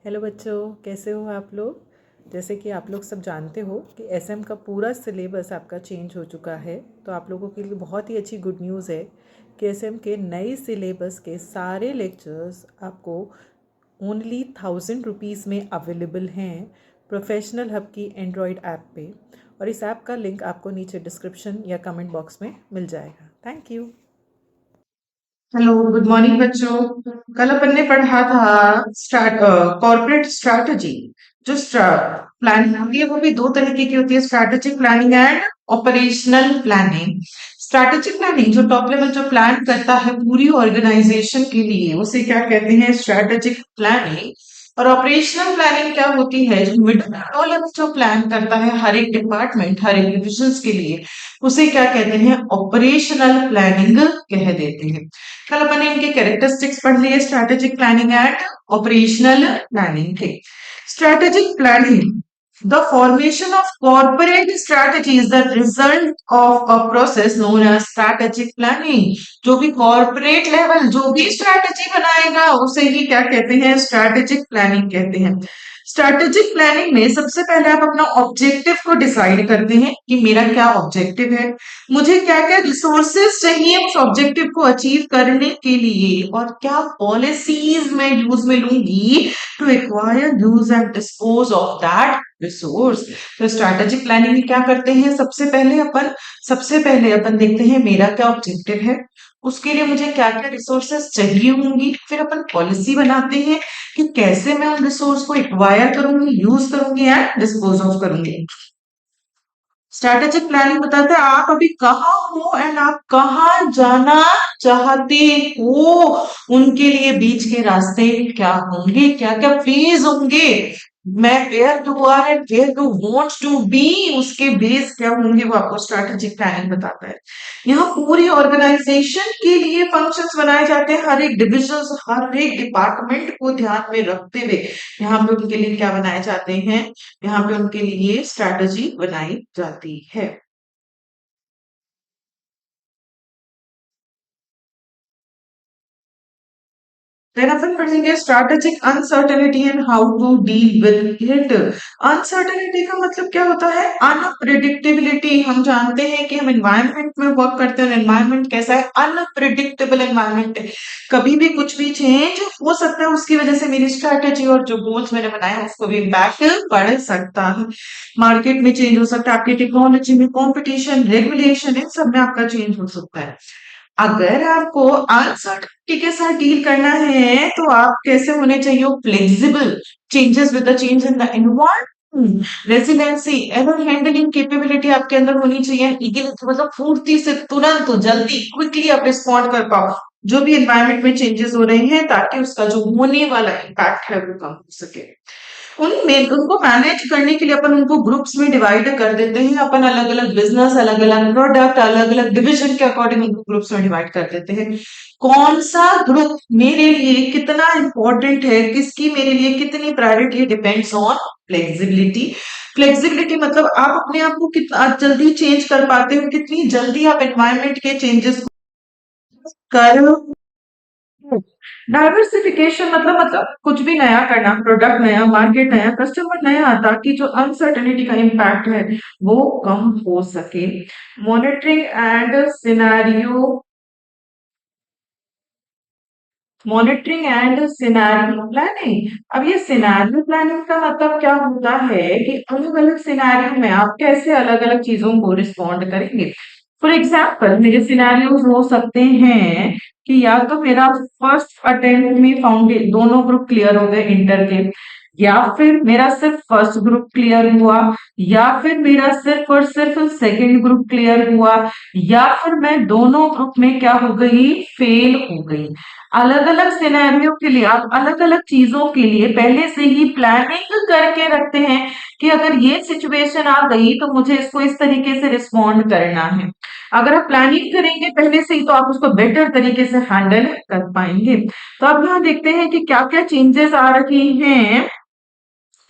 Hello बच्चों, कैसे हो आप लोग। जैसे कि आप लोग सब जानते हो कि एसएम का पूरा सिलेबस आपका चेंज हो चुका है। तो आप लोगों के लिए बहुत ही अच्छी गुड न्यूज़ है कि एसएम के नए सिलेबस के सारे लेक्चर्स आपको ओनली 1000 रुपीज़ में अवेलेबल हैं प्रोफेशनल हब की एंड्रॉयड ऐप पे। और इस ऐप का लिंक आपको नीचे डिस्क्रिप्शन या कमेंट बॉक्स में मिल जाएगा। Thank you. Hello, good morning बच्चों। कल अपन ने पढ़ा था कॉर्पोरेट स्ट्रैटेजी। जो प्लानिंग होती है वो भी दो तरीके की होती है, strategic planning and operational planning. Strategic planning जो टॉप लेवल जो प्लान करता है पूरी ऑर्गेनाइजेशन के लिए उसे क्या कहते हैं, स्ट्रैटेजिक प्लानिंग। और ऑपरेशनल प्लानिंग क्या होती है, जो मिड लेवल जो प्लान करता है हर एक डिपार्टमेंट हर एक डिविजन के लिए उसे क्या कहते हैं, ऑपरेशनल प्लानिंग कह देते हैं। कल अपन ने इनके कैरेक्टरिस्टिक्स पढ़ लिए, strategic planning and operational planning के। Strategic planning, the formation of corporate strategy is the result of a process known as strategic planning. जो भी कॉर्पोरेट लेवल जो भी स्ट्रैटेजी बनाएगा उसे ही क्या कहते हैं, स्ट्रैटेजिक प्लानिंग कहते हैं। स्ट्रैटेजिक प्लानिंग में सबसे पहले आप अपना ऑब्जेक्टिव को डिसाइड करते हैं कि मेरा क्या ऑब्जेक्टिव है, मुझे क्या क्या रिसोर्सेस चाहिए उस ऑब्जेक्टिव को अचीव करने के लिए, और क्या पॉलिसीज मैं यूज में लूंगी to acquire use and dispose of that resource. तो स्ट्रैटेजिक प्लानिंग में क्या करते हैं, सबसे पहले अपन देखते हैं मेरा क्या ऑब्जेक्टिव है, उसके लिए मुझे क्या क्या रिसोर्सेस चाहिए होंगी, फिर अपन पॉलिसी बनाते हैं कि कैसे मैं उन रिसोर्स को एक्वायर करूंगी, यूज करूंगी एंड डिस्पोज ऑफ करूंगी। स्ट्रैटेजिक प्लानिंग बताता है आप अभी कहाँ हो एंड आप कहाँ जाना चाहते हो, उनके लिए बीच के रास्ते क्या होंगे, क्या क्या फेज होंगे, मैं where to are and where to want to be, उसके बेस क्या होंगे वो आपको स्ट्रैटेजिक प्लानिंग बताता है। यहाँ पूरी ऑर्गेनाइजेशन के लिए फंक्शंस बनाए जाते हैं, हर एक डिविजन हर एक डिपार्टमेंट को ध्यान में रखते हुए यहाँ पे उनके लिए क्या बनाए जाते हैं, यहाँ पे उनके लिए स्ट्रैटेजी बनाई जाती है। देन अपन पढ़ेंगे strategic uncertainty and how to deal with it. Uncertainty का मतलब क्या होता है, अनप्रिडिक्टेबिलिटी। हम जानते हैं कि हम एनवायरनमेंट में वर्क करते हैं, एनवायरनमेंट कैसा है, अनप्रिडिक्टेबल एनवायरनमेंट है, कभी भी कुछ भी चेंज हो सकता है, उसकी वजह से मेरी स्ट्रैटेजी और जो गोल्स मैंने बनाए हैं उसको भी इम्पैक्ट पड़ सकता है। मार्केट में चेंज हो सकता है, आपकी टेक्नोलॉजी में कॉम्पिटिशन रेगुलेशन इन सब में आपका चेंज हो सकता है। अगर आपको अनसर्टेनिटी के साथ डील करना है तो आप कैसे होने चाहिए, flexible, changes with the change in the environment, residency, error handling capability आपके अंदर होनी चाहिए, agility, मतलब फुर्ती से तुरंत जल्दी क्विकली आप रिस्पॉन्ड कर पाओ जो भी एनवायरनमेंट में चेंजेस हो रहे हैं, ताकि उसका जो होने वाला इम्पैक्ट है वो कम हो सके। उनको मैनेज करने के लिए अपन उनको ग्रुप्स में डिवाइड कर देते हैं, अपन अलग अलग बिजनेस अलग अलग प्रोडक्ट अलग अलग डिविजन के अकॉर्डिंग उनको ग्रुप्स में डिवाइड कर देते हैं। कौन सा ग्रुप मेरे लिए कितना इंपॉर्टेंट है, किसकी मेरे लिए कितनी priority, depends on flexibility. Flexibility मतलब आप अपने आप को कितना जल्दी चेंज कर पाते हो, कितनी जल्दी आप एनवायरमेंट के चेंजेस कर। डाइवर्सिफिकेशन मतलब कुछ भी नया करना, प्रोडक्ट नया, मार्केट नया, कस्टमर नया, ताकि जो अनसर्टेनिटी का इम्पैक्ट है वो कम हो सके। Monitoring and scenario, monitoring and scenario planning. अब ये सिनेरियो प्लानिंग का मतलब क्या होता है कि अलग अलग सिनेरियो में आप कैसे अलग अलग चीजों को रिस्पॉन्ड करेंगे। फॉर एग्जाम्पल मेरे सिनेरियोज हो सकते हैं कि या तो मेरा फर्स्ट अटेम्प्ट में फाउंडे दोनों ग्रुप क्लियर हो गए इंटर के, या फिर मेरा सिर्फ फर्स्ट ग्रुप क्लियर हुआ, या फिर मेरा सिर्फ और सिर्फ सेकंड ग्रुप क्लियर हुआ, या फिर मैं दोनों ग्रुप में क्या हो गई, फेल हो गई। अलग अलग सिनेरियो के लिए आप अलग अलग चीजों के लिए पहले से ही प्लानिंग करके रखते हैं कि अगर ये सिचुएशन आ गई तो मुझे इसको इस तरीके से रिस्पॉन्ड करना है। अगर आप प्लानिंग करेंगे पहले से ही तो आप उसको बेटर तरीके से हैंडल कर पाएंगे। तो अब यहाँ देखते हैं कि क्या क्या चेंजेस आ रही हैं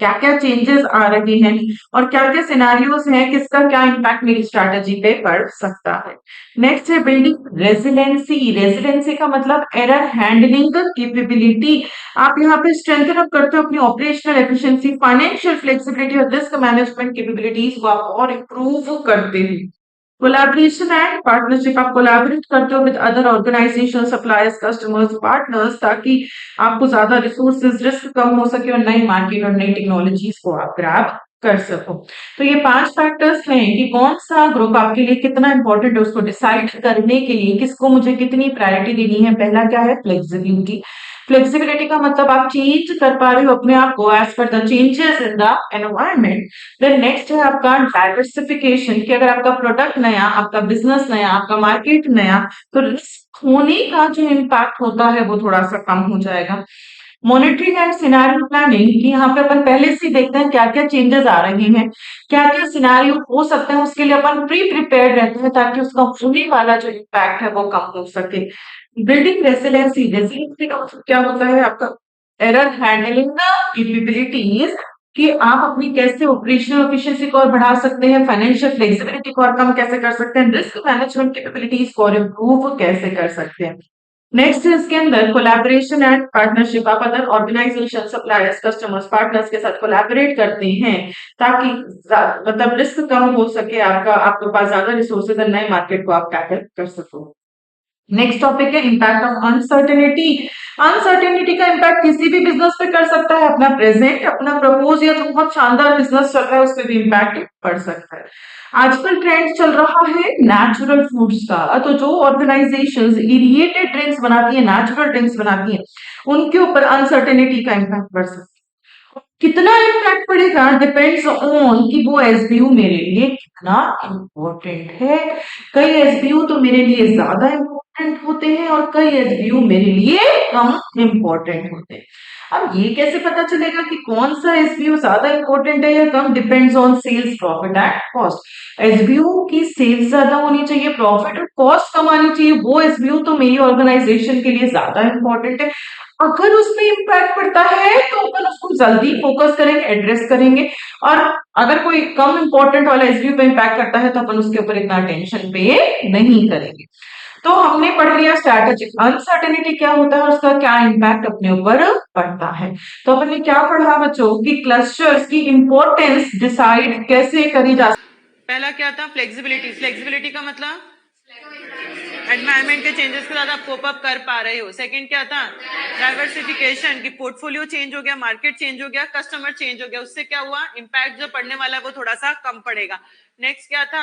क्या क्या चेंजेस आ रहे हैं और क्या क्या सिनारियोज हैं, किसका क्या इम्पैक्ट मेरी स्ट्रैटेजी पे पड़ सकता है। नेक्स्ट है बिल्डिंग रेजिलेंसी। रेजिलेंसी का मतलब एरर हैंडलिंग कैपेबिलिटी। आप यहाँ पे स्ट्रेंथन अप करते हो अपनी ऑपरेशनल एफिशिएंसी, फाइनेंशियल फ्लेक्सिबिलिटी और रिस्क मैनेजमेंट कैपेबिलिटीज को आप और इम्प्रूव करते हो। कोलैबोरेशन एंड पार्टनरशिप, आप कोलैबोरेट करते हो with other organisation, suppliers, customers, partners, ताकि आपको ज्यादा रिसोर्सेज, रिस्क कम हो सके और नई मार्केट और नई टेक्नोलॉजीज को आप ग्रैब कर सको। तो ये 5 फैक्टर्स हैं कि कौन सा ग्रुप आपके लिए कितना इंपॉर्टेंट है, उसको डिसाइड करने के लिए किसको मुझे कितनी प्रायोरिटी देनी है। पहला क्या है? फ्लेक्सिबिलिटी। फ्लेक्सिबिलिटी का मतलब आप चेंज कर पा रहे हो अपने आप को एज पर the changes in the environment. Then next है आपका डाइवर्सिफिकेशन, कि अगर आपका प्रोडक्ट नया, आपका बिजनेस नया, आपका मार्केट नया, तो रिस्क होने का जो इम्पैक्ट होता है वो थोड़ा सा कम हो जाएगा। मॉनिटरिंग एंड सिनेरियो प्लानिंग, कि यहाँ पे अपन पहले से ही देखते हैं क्या क्या चेंजेस आ रहे हैं, क्या क्या सिनेरियो हो सकते हैं, उसके लिए अपन प्री प्रिपेयर्ड रहते हैं ताकि उसका होने वाला जो इम्पैक्ट है वो कम हो सके। बिल्डिंग रेसिलेंसी। रेसिलेंसी का मतलब क्या होता है? आपका एरर हैंडलिंग कैपेबिलिटीज, कि आप अपनी कैसे ऑपरेशनल एफिशिएंसी को और बढ़ा सकते हैं, फाइनेंशियल फ्लेक्सिबिलिटी को और कम कैसे कर सकते हैं, रिस्क मैनेजमेंट कैपेबिलिटीज को और इम्प्रूव कैसे कर सकते हैं। नेक्स्ट है इसके अंदर कोलैबोरेशन एंड पार्टनरशिप। आप other organisation, suppliers, customers, partners के साथ कोलैबोरेट करते हैं ताकि मतलब रिस्क कम हो सके, आपके पास ज्यादा रिसोर्सेज और नए मार्केट को आप टैकल कर सको। नेक्स्ट टॉपिक है इम्पैक्ट ऑफ अनसर्टेनिटी। अनसर्टेनिटी का इम्पैक्ट किसी भी बिजनेस पे कर सकता है, अपना प्रेजेंट, अपना प्रपोज या जो बहुत शानदार बिजनेस चल रहा है उस पर भी इम्पैक्ट पड़ सकता है। आजकल ट्रेंड चल रहा है नेचुरल फूड्स का, तो जो ऑर्गेनाइजेशंस इरिएटेड ड्रिंक्स बनाती है, नेचुरल ड्रिंक्स बनाती है, उनके ऊपर अनसर्टेनिटी का इम्पैक्ट पड़ सकता है। कितना इम्पैक्ट पड़ेगा डिपेंड्स ऑन कि वो एसबीयू मेरे लिए कितना इम्पोर्टेंट है। कई एसबीयू तो मेरे लिए ज्यादा इम्पोर्टेंट होते हैं और कई एसबीयू मेरे लिए कम इम्पोर्टेंट होते हैं। अब ये कैसे पता चलेगा कि कौन सा एसबीयू ज्यादा इम्पोर्टेंट है या कम? Depends on sales, profit and cost. SBU की सेल्स ज्यादा होनी चाहिए, प्रॉफिट और कॉस्ट कम आनी चाहिए, वो एसबीयू तो मेरी ऑर्गेनाइजेशन के लिए ज्यादा इम्पोर्टेंट है। अगर उसमें इम्पैक्ट पड़ता है तो अपन उसको जल्दी फोकस करेंगे, एड्रेस करेंगे। और अगर कोई कम इंपॉर्टेंट वाला एसबीयू पे इम्पैक्ट करता है तो अपन उसके ऊपर इतना टेंशन पे नहीं करेंगे। तो हमने पढ़ लिया स्ट्रैटेजिक अनसर्टेनिटी क्या होता है और उसका क्या इम्पैक्ट अपने ऊपर पड़ता है। तो अपन ने क्या पढ़ा बच्चों कि क्लस्टर्स की इंपॉर्टेंस डिसाइड कैसे करी जा। पहला क्या था? फ्लेक्सिबिलिटी। फ्लेक्सिबिलिटी का मतलब एनवायरमेंट के चेंजेस के साथ आप कोप अप कर पा रहे हो। सेकंड क्या था? डाइवर्सिफिकेशन, की पोर्टफोलियो चेंज हो गया, मार्केट चेंज हो गया, कस्टमर चेंज हो गया, उससे क्या हुआ? इम्पैक्ट जो पड़ने वाला है वो थोड़ा सा कम पड़ेगा। नेक्स्ट क्या था?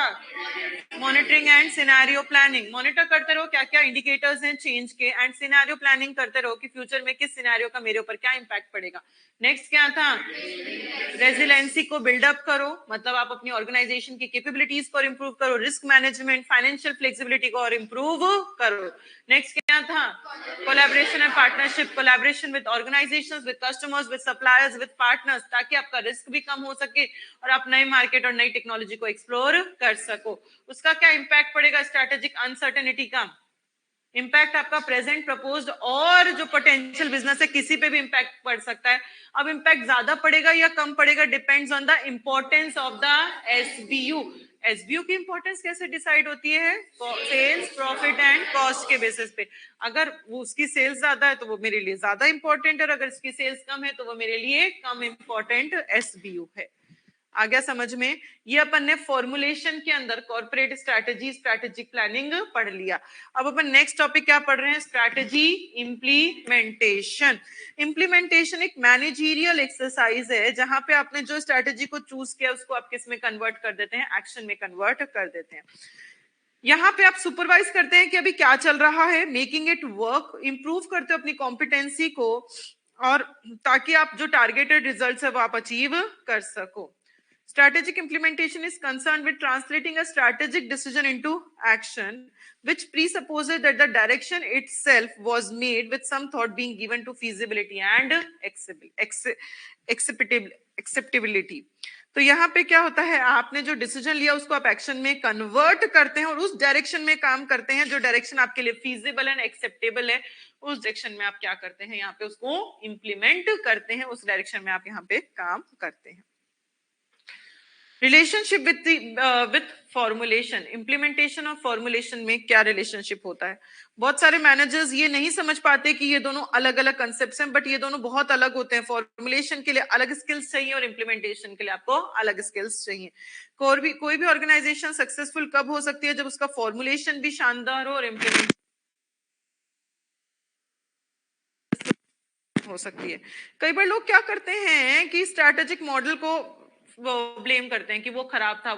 Monitoring and scenario planning. Monitor करते रहो क्या क्या इंडिकेटर्स हैं चेंज के, एंड सिनेरियो प्लानिंग करते रहो कि फ्यूचर में किस सिनेरियो का मेरे ऊपर क्या इम्पैक्ट पड़ेगा। नेक्स्ट क्या था? रेजिलेंसी को बिल्डअप करो, मतलब आप अपनी ऑर्गेनाइजेशन की कैपेबिलिटीज को इंप्रूव करो, रिस्क मैनेजमेंट, फाइनेंशियल फ्लेक्सिबिलिटी को और इंप्रूव करो। नेक्स्ट क्या था? Collaboration and partnership. Collaboration with organisations, with customers, with suppliers, with partners, ताकि आपका रिस्क भी कम हो सके और आप नए मार्केट और नई टेक्नोलॉजी को एक्सप्लोर कर सको। उसका क्या इम्पैक्ट पड़ेगा? स्ट्रैटेजिक अनसर्टेनिटी का इम्पैक्ट आपका प्रेजेंट, प्रपोज्ड और जो पोटेंशियल बिजनेस है किसी पे भी इम्पैक्ट पड़ सकता है। अब इम्पैक्ट ज्यादा पड़ेगा या कम पड़ेगा depends on the importance of the SBU. SBU की इंपॉर्टेंस कैसे डिसाइड होती है? सेल्स, प्रॉफिट एंड कॉस्ट के बेसिस पे। अगर वो उसकी सेल्स ज्यादा है तो वो मेरे लिए ज्यादा इंपॉर्टेंट है, और अगर इसकी सेल्स कम है तो वो मेरे लिए कम इंपॉर्टेंट एसबीयू है। आ गया समझ में? ये अपन ने फॉर्मुलेशन के अंदर कॉर्पोरेट स्ट्रैटेजी, स्ट्रैटेजिक प्लानिंग पढ़ लिया। अब अपन नेक्स्ट टॉपिक क्या पढ़ रहे हैं? Strategy implementation. इंप्लीमेंटेशन एक मैनेजरियल एक्सरसाइज है जहां पे आपने जो स्ट्रैटेजी को चूज किया उसको आप किस में कन्वर्ट कर देते हैं? एक्शन में कन्वर्ट कर देते हैं। यहाँ पे आप सुपरवाइज करते हैं कि अभी क्या चल रहा है, मेकिंग इट वर्क, इंप्रूव करते हो अपनी कॉम्पिटेंसी को, और ताकि आप जो टारगेटेड रिजल्ट्स है वो आप अचीव कर सको। Strategic implementation is concerned with translating a strategic decision into action, which presupposes that the direction itself was made with some thought being given to feasibility and acceptability. तो यहाँ पे क्या होता है, आपने जो डिसीजन लिया उसको आप एक्शन में कन्वर्ट करते हैं और उस डायरेक्शन में काम करते हैं जो डायरेक्शन आपके लिए फीजिबल एंड एक्सेप्टेबल है, उस डायरेक्शन में आप क्या करते हैं, यहाँ पे उसको इंप्लीमेंट करते हैं, उस डायरेक्शन में आप यहाँ पे काम करते हैं. रिलेशनशिप विथ फॉर्मुलेशन, इम्प्लीमेंटेशन और फॉर्मुलेशन में क्या रिलेशनशिप होता है. बहुत सारे मैनेजर्स ये नहीं समझ पाते कि ये दोनों अलग अलग कंसेप्ट्स हैं, बट ये दोनों बहुत अलग होते हैं. फॉर्मुलेशन के लिए अलग स्किल्स चाहिए और इम्प्लीमेंटेशन के लिए आपको अलग स्किल्स चाहिए. कोई भी ऑर्गेनाइजेशन सक्सेसफुल कब हो सकती है, जब उसका फॉर्मुलेशन भी शानदार हो और इम्प्लीमेंट हो सकती है. कई बार लोग क्या करते हैं कि स्ट्रैटेजिक मॉडल को वो ब्लेम करते हैं कि वो खराब था,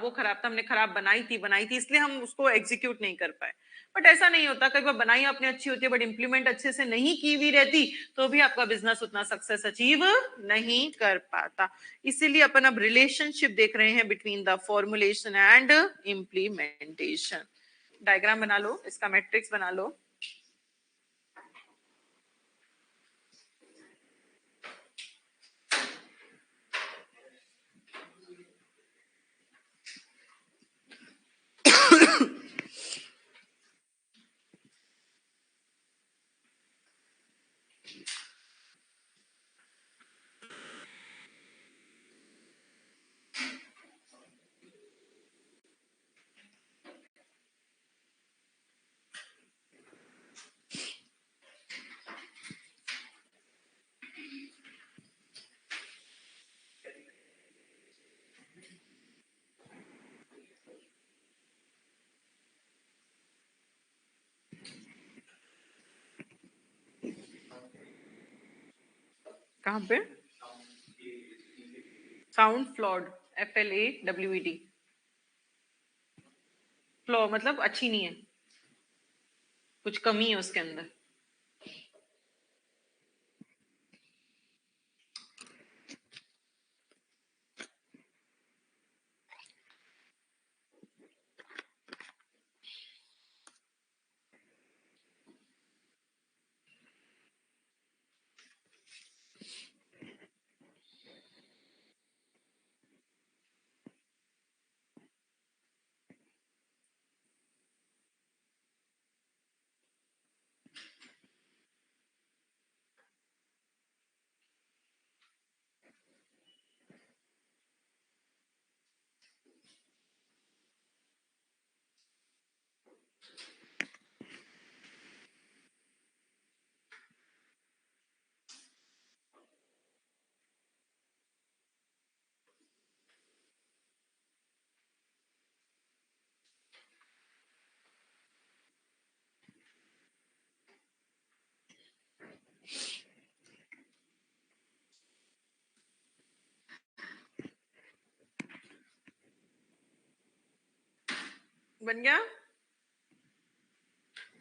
हमने खराब बनाई थी इसलिए हम उसको एग्जीक्यूट नहीं कर पाए. बट ऐसा नहीं होता. कई बार बनाई अपनी अच्छी होती है बट इंप्लीमेंट अच्छे से नहीं की भी रहती तो भी आपका बिजनेस उतना सक्सेस अचीव नहीं कर पाता. इसीलिए अपन अब रिलेशनशिप देख रहे हैं between the formulation and implementation. Diagram बना लो, इसका मैट्रिक्स बना लो. कहां पे? Sound flawed, FLAWED. फ्लॉ मतलब अच्छी नहीं है, कुछ कमी है उसके अंदर. बन गया?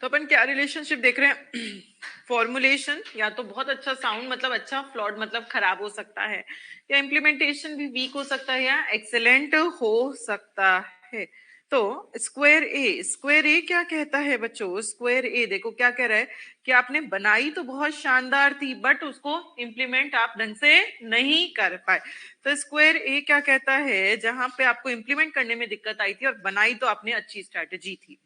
तो अपन क्या रिलेशनशिप देख रहे हैं? फॉर्मुलेशन या तो बहुत अच्छा, साउंड मतलब अच्छा, फ्लॉड मतलब खराब हो सकता है, या इम्प्लीमेंटेशन भी वीक हो सकता है या एक्सेलेंट हो सकता है. तो स्क्वायर ए क्या कहता है बच्चों? स्क्वायर ए देखो क्या कह रहा है कि आपने बनाई तो बहुत शानदार थी बट उसको इम्प्लीमेंट आप ढंग से नहीं कर पाए. तो स्क्वायर ए क्या कहता है, जहां पे आपको इम्प्लीमेंट करने में दिक्कत आई थी और बनाई तो आपने अच्छी स्ट्रैटेजी थी,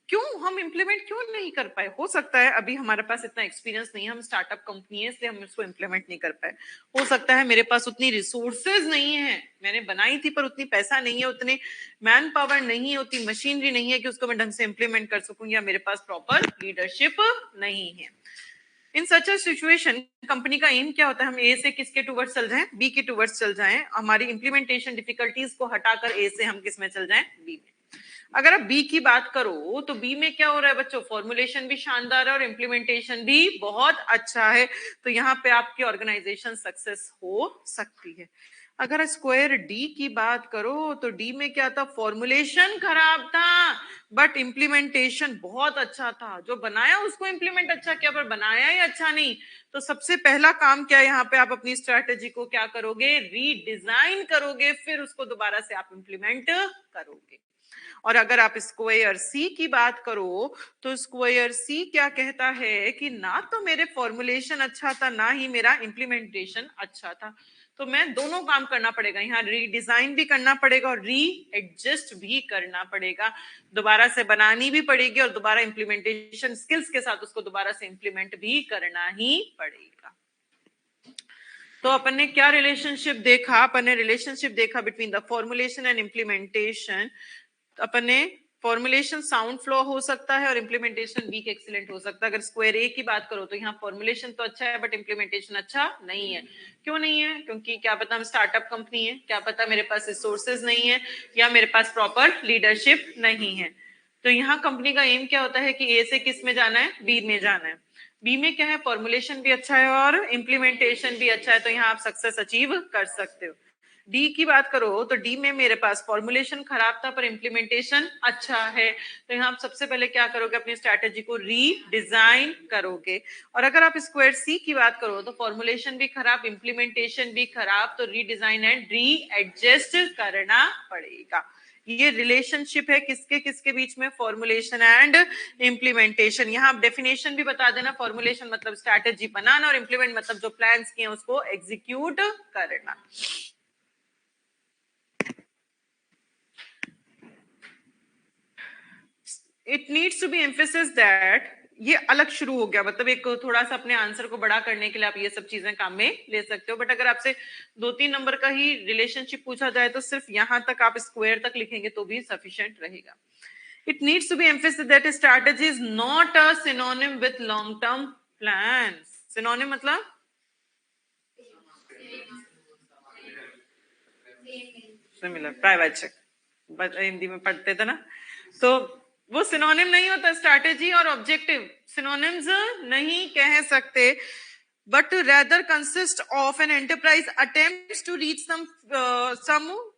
क्यों हम इम्प्लीमेंट क्यों नहीं कर पाए? हो सकता है अभी हमारे पास इतना एक्सपीरियंस नहीं है, हम स्टार्टअप कंपनी है इसलिए हम इसको इम्प्लीमेंट नहीं कर पाए. हो सकता है मेरे पास उतनी रिसोर्सेज नहीं है, मैंने बनाई थी पर उतनी पैसा नहीं है, उतने मैन पावर नहीं है, उतनी मशीनरी नहीं है कि उसको मैं ढंग से इम्प्लीमेंट कर सकूं, या मेरे पास प्रॉपर लीडरशिप नहीं है. इन सच अ सिचुएशन कंपनी का एम क्या होता है? हम ए से किसके टूवर्ड्स चल जाएं? बी के टूवर्ड्स चल जाएं. हमारी इम्प्लीमेंटेशन डिफिकल्टीज को हटाकर ए से हम किस में चल जाएं? बी में. अगर आप बी की बात करो तो बी में क्या हो रहा है बच्चों, फॉर्मुलेशन भी शानदार है और इम्प्लीमेंटेशन भी बहुत अच्छा है, तो यहाँ पे आपकी ऑर्गेनाइजेशन सक्सेस हो सकती है। अगर स्क्वायर डी की बात करो तो डी में क्या था, फॉर्मुलेशन खराब था बट इम्प्लीमेंटेशन बहुत अच्छा था। जो बनाया उसको इम्प्लीमेंट अच्छा किया पर बनाया ही अच्छा नहीं, तो सबसे पहला काम क्या है यहाँ पे, आप अपनी स्ट्रेटेजी को क्या करोगे, रीडिजाइन करोगे, फिर उसको दोबारा से आप इम्प्लीमेंट करोगे। और अगर आप स्क्वायर सी की बात करो तो स्क्वायर सी क्या कहता है कि ना तो मेरे फॉर्मुलेशन अच्छा था ना ही मेरा इम्प्लीमेंटेशन अच्छा था, तो मैं दोनों काम करना पड़ेगा, यहाँ रीडिजाइन भी करना पड़ेगा और री एडजस्ट भी करना पड़ेगा, दोबारा से बनानी भी पड़ेगी और दोबारा इम्प्लीमेंटेशन स्किल्स के साथ उसको दोबारा से इम्प्लीमेंट भी करना ही पड़ेगा। तो अपन ने क्या रिलेशनशिप देखा, अपन ने रिलेशनशिप देखा between the formulation and implementation. अपन ने फॉर्मुलेशन साउंड फ्लो हो सकता है और इम्प्लीमेंटेशन वीक एक्सीलेंट हो सकता है। अगर स्क्वायर ए की बात करो तो यहाँ फॉर्मुलेशन तो अच्छा है बट इम्प्लीमेंटेशन अच्छा नहीं है। क्यों नहीं है? क्योंकि क्या पता हम स्टार्टअप कंपनी है, क्या पता मेरे पास रिसोर्सेज नहीं है, या मेरे पास प्रॉपर लीडरशिप नहीं है। तो यहाँ कंपनी का एम क्या होता है कि ए से किस में जाना है, बी में जाना है। बी में क्या है, फॉर्मुलेशन भी अच्छा है और इम्प्लीमेंटेशन भी अच्छा है, तो यहाँ आप सक्सेस अचीव कर सकते हो। डी की बात करो तो डी में मेरे पास फॉर्मुलेशन खराब था पर इम्प्लीमेंटेशन अच्छा है, तो यहाँ आप सबसे पहले क्या करोगे, अपनी स्ट्रैटेजी को रीडिजाइन करोगे। और अगर आप स्क्वायर सी की बात करो तो फॉर्मुलेशन भी खराब, इम्प्लीमेंटेशन भी खराब, तो रीडिजाइन एंड री एडजस्ट करना पड़ेगा। ये रिलेशनशिप है किसके किसके बीच में, फॉर्मुलेशन एंड इम्प्लीमेंटेशन। यहाँ आप डेफिनेशन भी बता देना, फॉर्मुलेशन मतलब स्ट्रैटेजी बनाना और इम्प्लीमेंट मतलब जो प्लान्स किए उसको एग्जीक्यूट करना। It needs to be emphasis that, ये अलग शुरू हो गया, मतलब एक थोड़ा सा अपने आंसर को बड़ा करने के लिए आप ये सब चीजें काम में ले सकते हो, बट अगर आपसे 2-3 नंबर का ही रिलेशनशिप पूछा जाए तो सिर्फ यहां तक आप स्क्वायर तक लिखेंगे तो भी सफिशिएंट रहेगा। It needs to be emphasis that strategy is not a synonym with long term plan. Synonym मतलब सिमिलर, प्राइवेट हिंदी में पढ़ते थे ना, तो वो सिनोनिम नहीं होता। स्ट्रैटेजी और ऑब्जेक्टिव सिनोनिम्स नहीं कह सकते, but rather consist of an enterprise attempts to reach some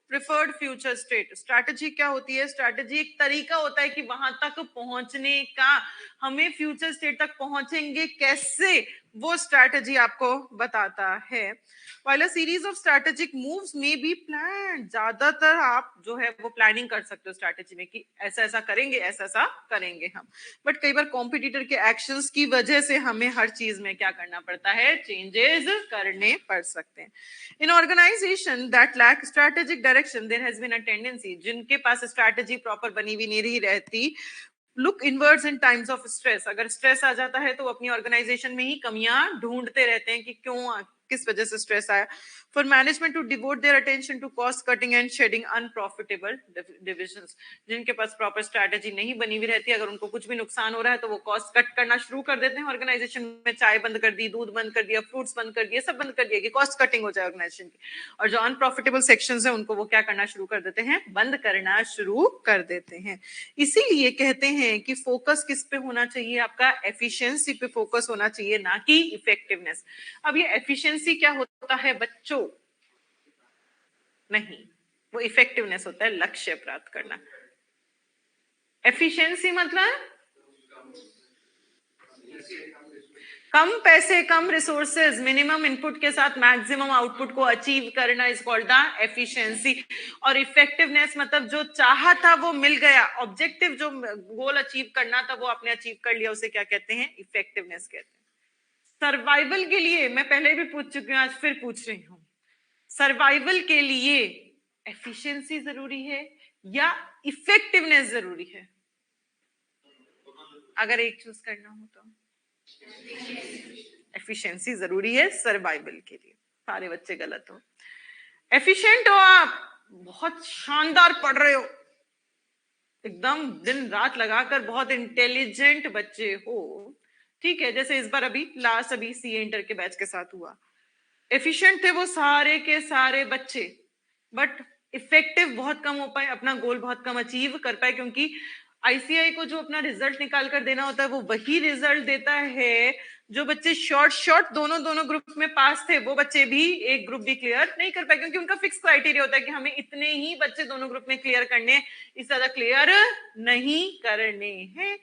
preferred future state। Strategy क्या होती है, स्ट्रैटेजी एक तरीका होता है कि वहां तक पहुंचने का, हमें फ्यूचर स्टेट तक पहुंचेंगे कैसे, वो स्ट्रैटेजी आपको बताता है। While a series of strategic moves may be planned, ज्यादातर आप जो है वो प्लानिंग कर सकते हो स्ट्रैटेजी में कि ऐसा ऐसा करेंगे, ऐसा ऐसा करेंगे हम, बट कई बार कॉम्पिटिटर के एक्शंस की वजह से हमें हर चीज में क्या करना पड़ता है, चेंजेस करने पड़ सकते हैं। In organisation that lack strategic direction there has been a tendency, जिनके पास स्ट्रैटेजी प्रॉपर बनी हुई नहीं रहती, look inwards in times of stress. अगर स्ट्रेस आ जाता है तो वो अपनी ऑर्गेनाइजेशन में ही कमियां ढूंढते रहते हैं कि क्यों, किस वजह से स्ट्रेस आया। For management to devote their attention to cost cutting and shedding unprofitable divisions, जिनके पास प्रॉपर स्ट्रैटेजी नहीं बनी हुई रहती, अगर उनको कुछ भी नुकसान हो रहा है तो वो कॉस्ट कट करना शुरू कर देते हैं ऑर्गेनाइजेशन में, चाय बंद कर दी, दूध बंद कर दिया, फ्रूट्स बंद कर दिए, सब बंद कर दिया कि कॉस्ट कटिंग हो जाए ऑर्गेनाइजेशन की। और जो अनप्रॉफिटेबल सेक्शंस है उनको वो क्या करना शुरू कर देते हैं, बंद करना शुरू कर देते हैं। इसीलिए कहते हैं कि फोकस किस पे होना चाहिए, आपका एफिशिएंसी पे फोकस होना चाहिए, ना कि इफेक्टिवनेस। अब ये एफिशिएंसी क्या होता है बच्चों, नहीं, वो इफेक्टिवनेस होता है लक्ष्य प्राप्त करना। एफिशिएंसी मतलब कम पैसे कम रिसोर्सेज मिनिमम इनपुट के साथ मैक्सिमम आउटपुट को अचीव करना इज कॉल्ड द एफिशिएंसी। और इफेक्टिवनेस मतलब जो चाहा था वो मिल गया, ऑब्जेक्टिव जो गोल अचीव करना था वो आपने अचीव कर लिया, उसे क्या कहते हैं, इफेक्टिवनेस कहते हैं। सर्वाइवल के लिए, मैं पहले भी पूछ चुकी हूं, आज फिर पूछ रही हूं, सर्वाइवल के लिए एफिशिएंसी जरूरी है या इफेक्टिवनेस जरूरी है? अगर एक चूज करना हो तो एफिशिएंसी जरूरी है सर्वाइवल के लिए। सारे बच्चे गलत हो। एफिशिएंट हो आप, बहुत शानदार पढ़ रहे हो, एकदम दिन रात लगाकर बहुत इंटेलिजेंट बच्चे हो, ठीक है, जैसे इस बार अभी लास्ट अभी सीए इंटर के बैच के साथ हुआ, एफिशिएंट थे वो सारे के सारे बच्चे, बट इफेक्टिव बहुत कम हो पाए, अपना गोल बहुत कम अचीव कर पाए, क्योंकि आईसीआई को जो अपना रिजल्ट निकाल कर देना होता है वो वही रिजल्ट देता है जो बच्चे शॉर्ट शॉर्ट दोनों दोनों ग्रुप में पास थे, वो बच्चे भी एक ग्रुप भी क्लियर नहीं कर पाए, क्योंकि उनका फिक्स क्राइटेरिया होता है कि हमें इतने ही बच्चे दोनों ग्रुप में क्लियर करने हैं, इससे ज्यादा क्लियर नहीं करने हैं।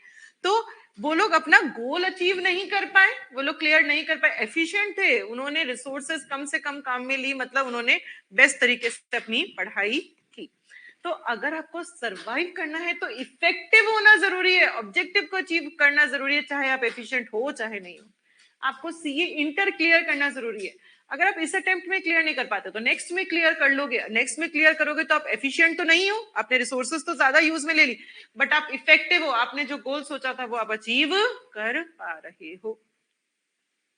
तो वो लोग अपना गोल अचीव नहीं कर पाए, वो लोग क्लियर नहीं कर पाए, एफिशिएंट थे, उन्होंने रिसोर्सेस कम से कम काम में ली, मतलब उन्होंने बेस्ट तरीके से अपनी पढ़ाई की। तो अगर आपको सरवाइव करना है तो इफेक्टिव होना जरूरी है, ऑब्जेक्टिव को अचीव करना जरूरी है, चाहे आप एफिशिएंट हो चाहे नहीं हो। आपको सीए इंटर क्लियर करना जरूरी है। अगर आप इस अटेम्प्ट में क्लियर नहीं कर पाते तो नेक्स्ट में क्लियर कर लोगे, नेक्स्ट में क्लियर करोगे तो आप एफिशिएंट तो नहीं हो, आपने रिसोर्सेस तो ज्यादा यूज में ले ली, बट आप इफेक्टिव हो, आपने जो गोल सोचा था वो आप अचीव कर पा रहे हो।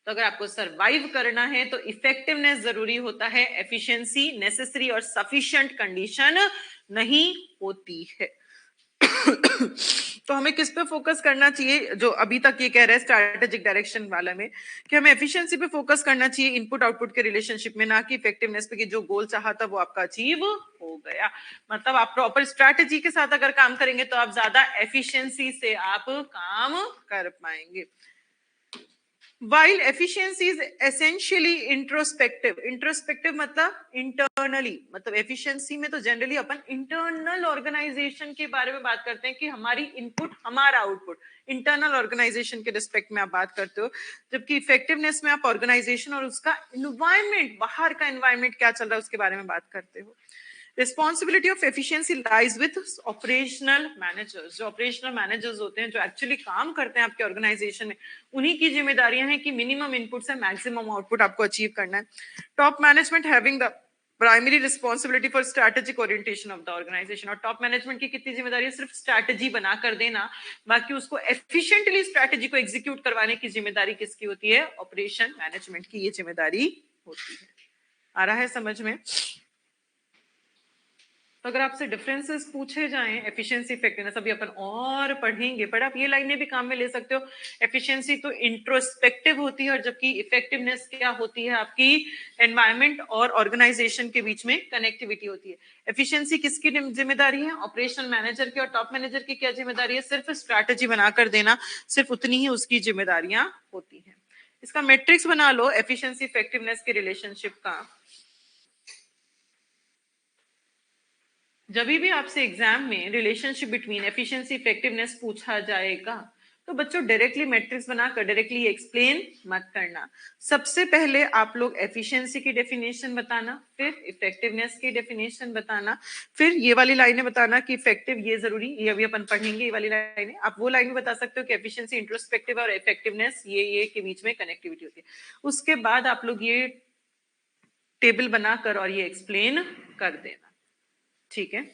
तो अगर आपको सरवाइव करना है तो इफेक्टिवनेस जरूरी होता है, एफिशिएंसी नेसेसरी और सफिशिएंट कंडीशन नहीं होती है। तो हमें किस पे फोकस करना चाहिए, जो अभी तक ये कह रहे हैं स्ट्रैटेजिक डायरेक्शन वाला में, कि हमें एफिशिएंसी पे फोकस करना चाहिए इनपुट आउटपुट के रिलेशनशिप में, ना कि इफेक्टिवनेस पे कि जो गोल चाहा था वो आपका अचीव हो गया। मतलब आप प्रॉपर स्ट्रैटेजी के साथ अगर काम करेंगे तो आप ज्यादा एफिशिएंसी से आप काम कर पाएंगे। While efficiency is essentially introspective मतलब internally, मतलब efficiency में तो generally अपन internal organization के बारे में बात करते हैं कि हमारी input हमारा output, internal organization के respect में आप बात करते हो, जबकि effectiveness में आप organization और उसका environment, बाहर का environment क्या चल रहा है उसके बारे में बात करते हो। Responsibility of efficiency lies with operational managers, जो ऑपरेशनल मैनेजर्स होते हैं, जो एक्चुअली काम करते हैं आपके ऑर्गेनाइजेशन में, उन्हीं की जिम्मेदारियां हैं कि मिनिमम इनपुट से मैक्सिमम आउटपुट आपको अचीव करना है। Top management having the primary responsibility for strategic orientation of the organisation, और टॉप मैनेजमेंट की कितनी जिम्मेदारी है, सिर्फ स्ट्रैटेजी बना कर देना, बाकी उसको एफिशिएंटली स्ट्रैटेजी को एग्जीक्यूट करवाने की जिम्मेदारी किसकी होती है, ऑपरेशन मैनेजमेंट की ये जिम्मेदारी होती है। आ रहा है समझ में? तो अगर आपसे डिफरेंसेस पूछे जाएं एफिशिएंसी इफेक्टिवनेस, अभी अपन और पढ़ेंगे, पर आप ये लाइनें भी काम में ले सकते हो। एफिशिएंसी तो इंट्रोस्पेक्टिव होती है, और जबकि इफेक्टिवनेस क्या होती है, आपकी एनवायरनमेंट और ऑर्गेनाइजेशन के बीच में कनेक्टिविटी होती है। एफिशिएंसी किसकी जिम्मेदारी है, ऑपरेशनल मैनेजर की, और टॉप मैनेजर की क्या जिम्मेदारी है, सिर्फ स्ट्रैटेजी बनाकर देना, सिर्फ उतनी ही उसकी जिम्मेदारियां होती है। इसका मैट्रिक्स बना लो एफिशिएंसी इफेक्टिवनेस के रिलेशनशिप का। जब भी आपसे एग्जाम में रिलेशनशिप बिटवीन एफिशिएंसी इफेक्टिवनेस पूछा जाएगा तो बच्चों डायरेक्टली मैट्रिक्स बनाकर डायरेक्टली एक्सप्लेन मत करना। सबसे पहले आप लोग एफिशिएंसी की डेफिनेशन बताना, फिर इफेक्टिवनेस की डेफिनेशन बताना, फिर ये वाली लाइनें बताना कि इफेक्टिव ये जरूरी, ये अभी अपन पढ़ेंगे ये वाली लाइनें। आप वो लाइन भी बता सकते हो कि एफिशिएंसी इंट्रोस्पेक्टिव और इफेक्टिवनेस ये के बीच में कनेक्टिविटी होती है। उसके बाद आप लोग ये टेबल बनाकर और ये एक्सप्लेन कर देना, ठीक है।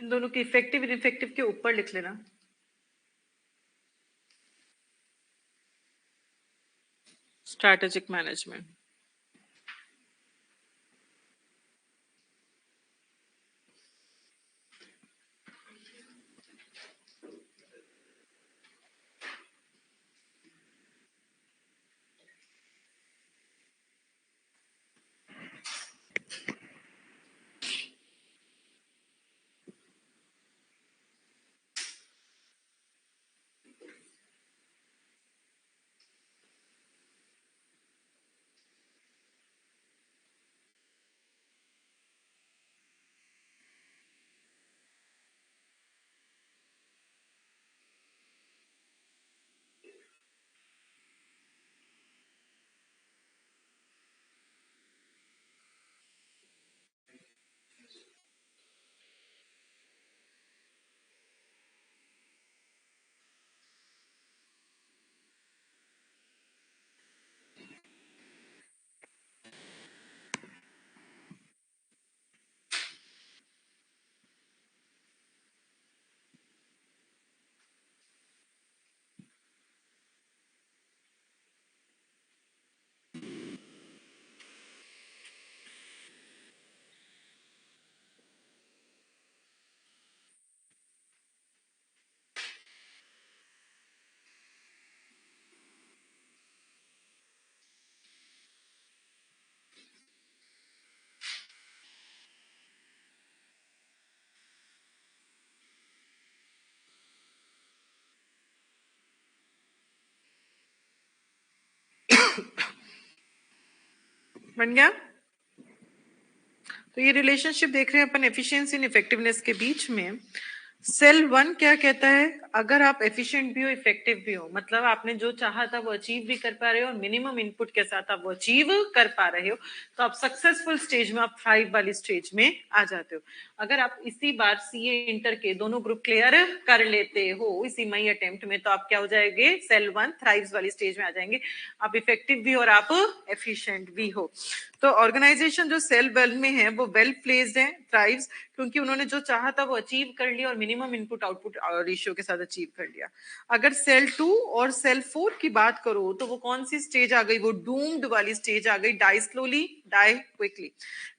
इन दोनों की इफेक्टिव इनफेक्टिव के ऊपर लिख लेना। Strategic management. बन गया? तो ये रिलेशनशिप देख रहे हैं अपन एफिशिएंसी एंड इफेक्टिवनेस के बीच में। सेल 1 क्या कहता है? अगर आप एफिशिएंट भी हो, इफेक्टिव भी हो, मतलब आपने जो चाहा था वो अचीव भी कर पा रहे हो और मिनिमम इनपुट के साथ आप वो अचीव कर पा रहे हो, तो आप सक्सेसफुल स्टेज में, आप 5 वाली स्टेज में आ जाते हो। अगर आप इसी बार सीए इंटर के दोनों ग्रुप क्लियर कर लेते हो इसी मई अटेम्प्ट में, तो आप क्या हो जाएंगे? सेल 1 थ्राइव्स वाली स्टेज में आ जाएंगे। आप इफेक्टिव भी हो और आप एफिशिएंट भी हो। तो ऑर्गेनाइजेशन जो सेल 1 में है वो वेल प्लेस्ड है, थ्राइव्स, क्योंकि उन्होंने जो चाहा था वो अचीव कर लिया और मिनिमम इनपुट आउटपुट रेशियो के साथ अचीव कर लिया। अगर सेल 2 और सेल 4 की बात करो तो वो कौन सी स्टेज आ गई? वो डूम्ड वाली स्टेज आ गई। Die slowly, die quickly.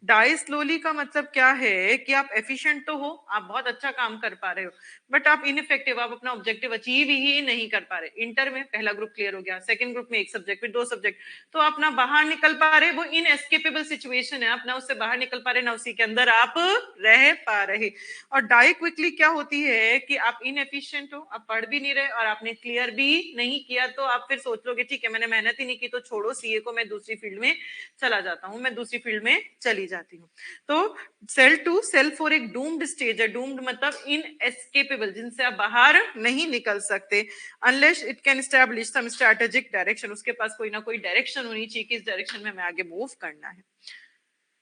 Die slowly का मतलब क्या है कि आप एफिशिएंट तो हो, आप बहुत अच्छा काम कर पा रहे हो, बट आप इनइफेक्टिव, आप अपना ऑब्जेक्टिव अचीव ही नहीं कर पा रहे। इंटर में पहला ग्रुप क्लियर हो गया, सेकंड ग्रुप में एक सब्जेक्ट, फिर 2 सब्जेक्ट, तो आप ना बाहर निकल पा रहे, वो इनएस्केपेबल सिचुएशन है, आप ना उससे बाहर निकल पा रहे, ना उसी के अंदर आप रह पा रहे। और डाई क्विकली क्या होती है कि आप इनएफिशिएंट हो, आप पढ़ भी नहीं रहे और आपने क्लियर भी नहीं किया, तो आप फिर सोच लोगे ठीक है मैंने मेहनत ही नहीं की, तो छोड़ो सीए को, मैं दूसरी फील्ड में चला जाता हूं, मैं दूसरी फील्ड में चली जाती हूँ। तो सेल 2 सेल 4 एक डूम्ड स्टेज है। डूम्ड मतलब इनएस्केपेबल, जिनसे आप बाहर नहीं निकल सकते, unless it can establish some strategic direction, उसके पास कोई ना कोई डायरेक्शन होनी चाहिए कि इस डायरेक्शन में मैं आगे मूव करना है।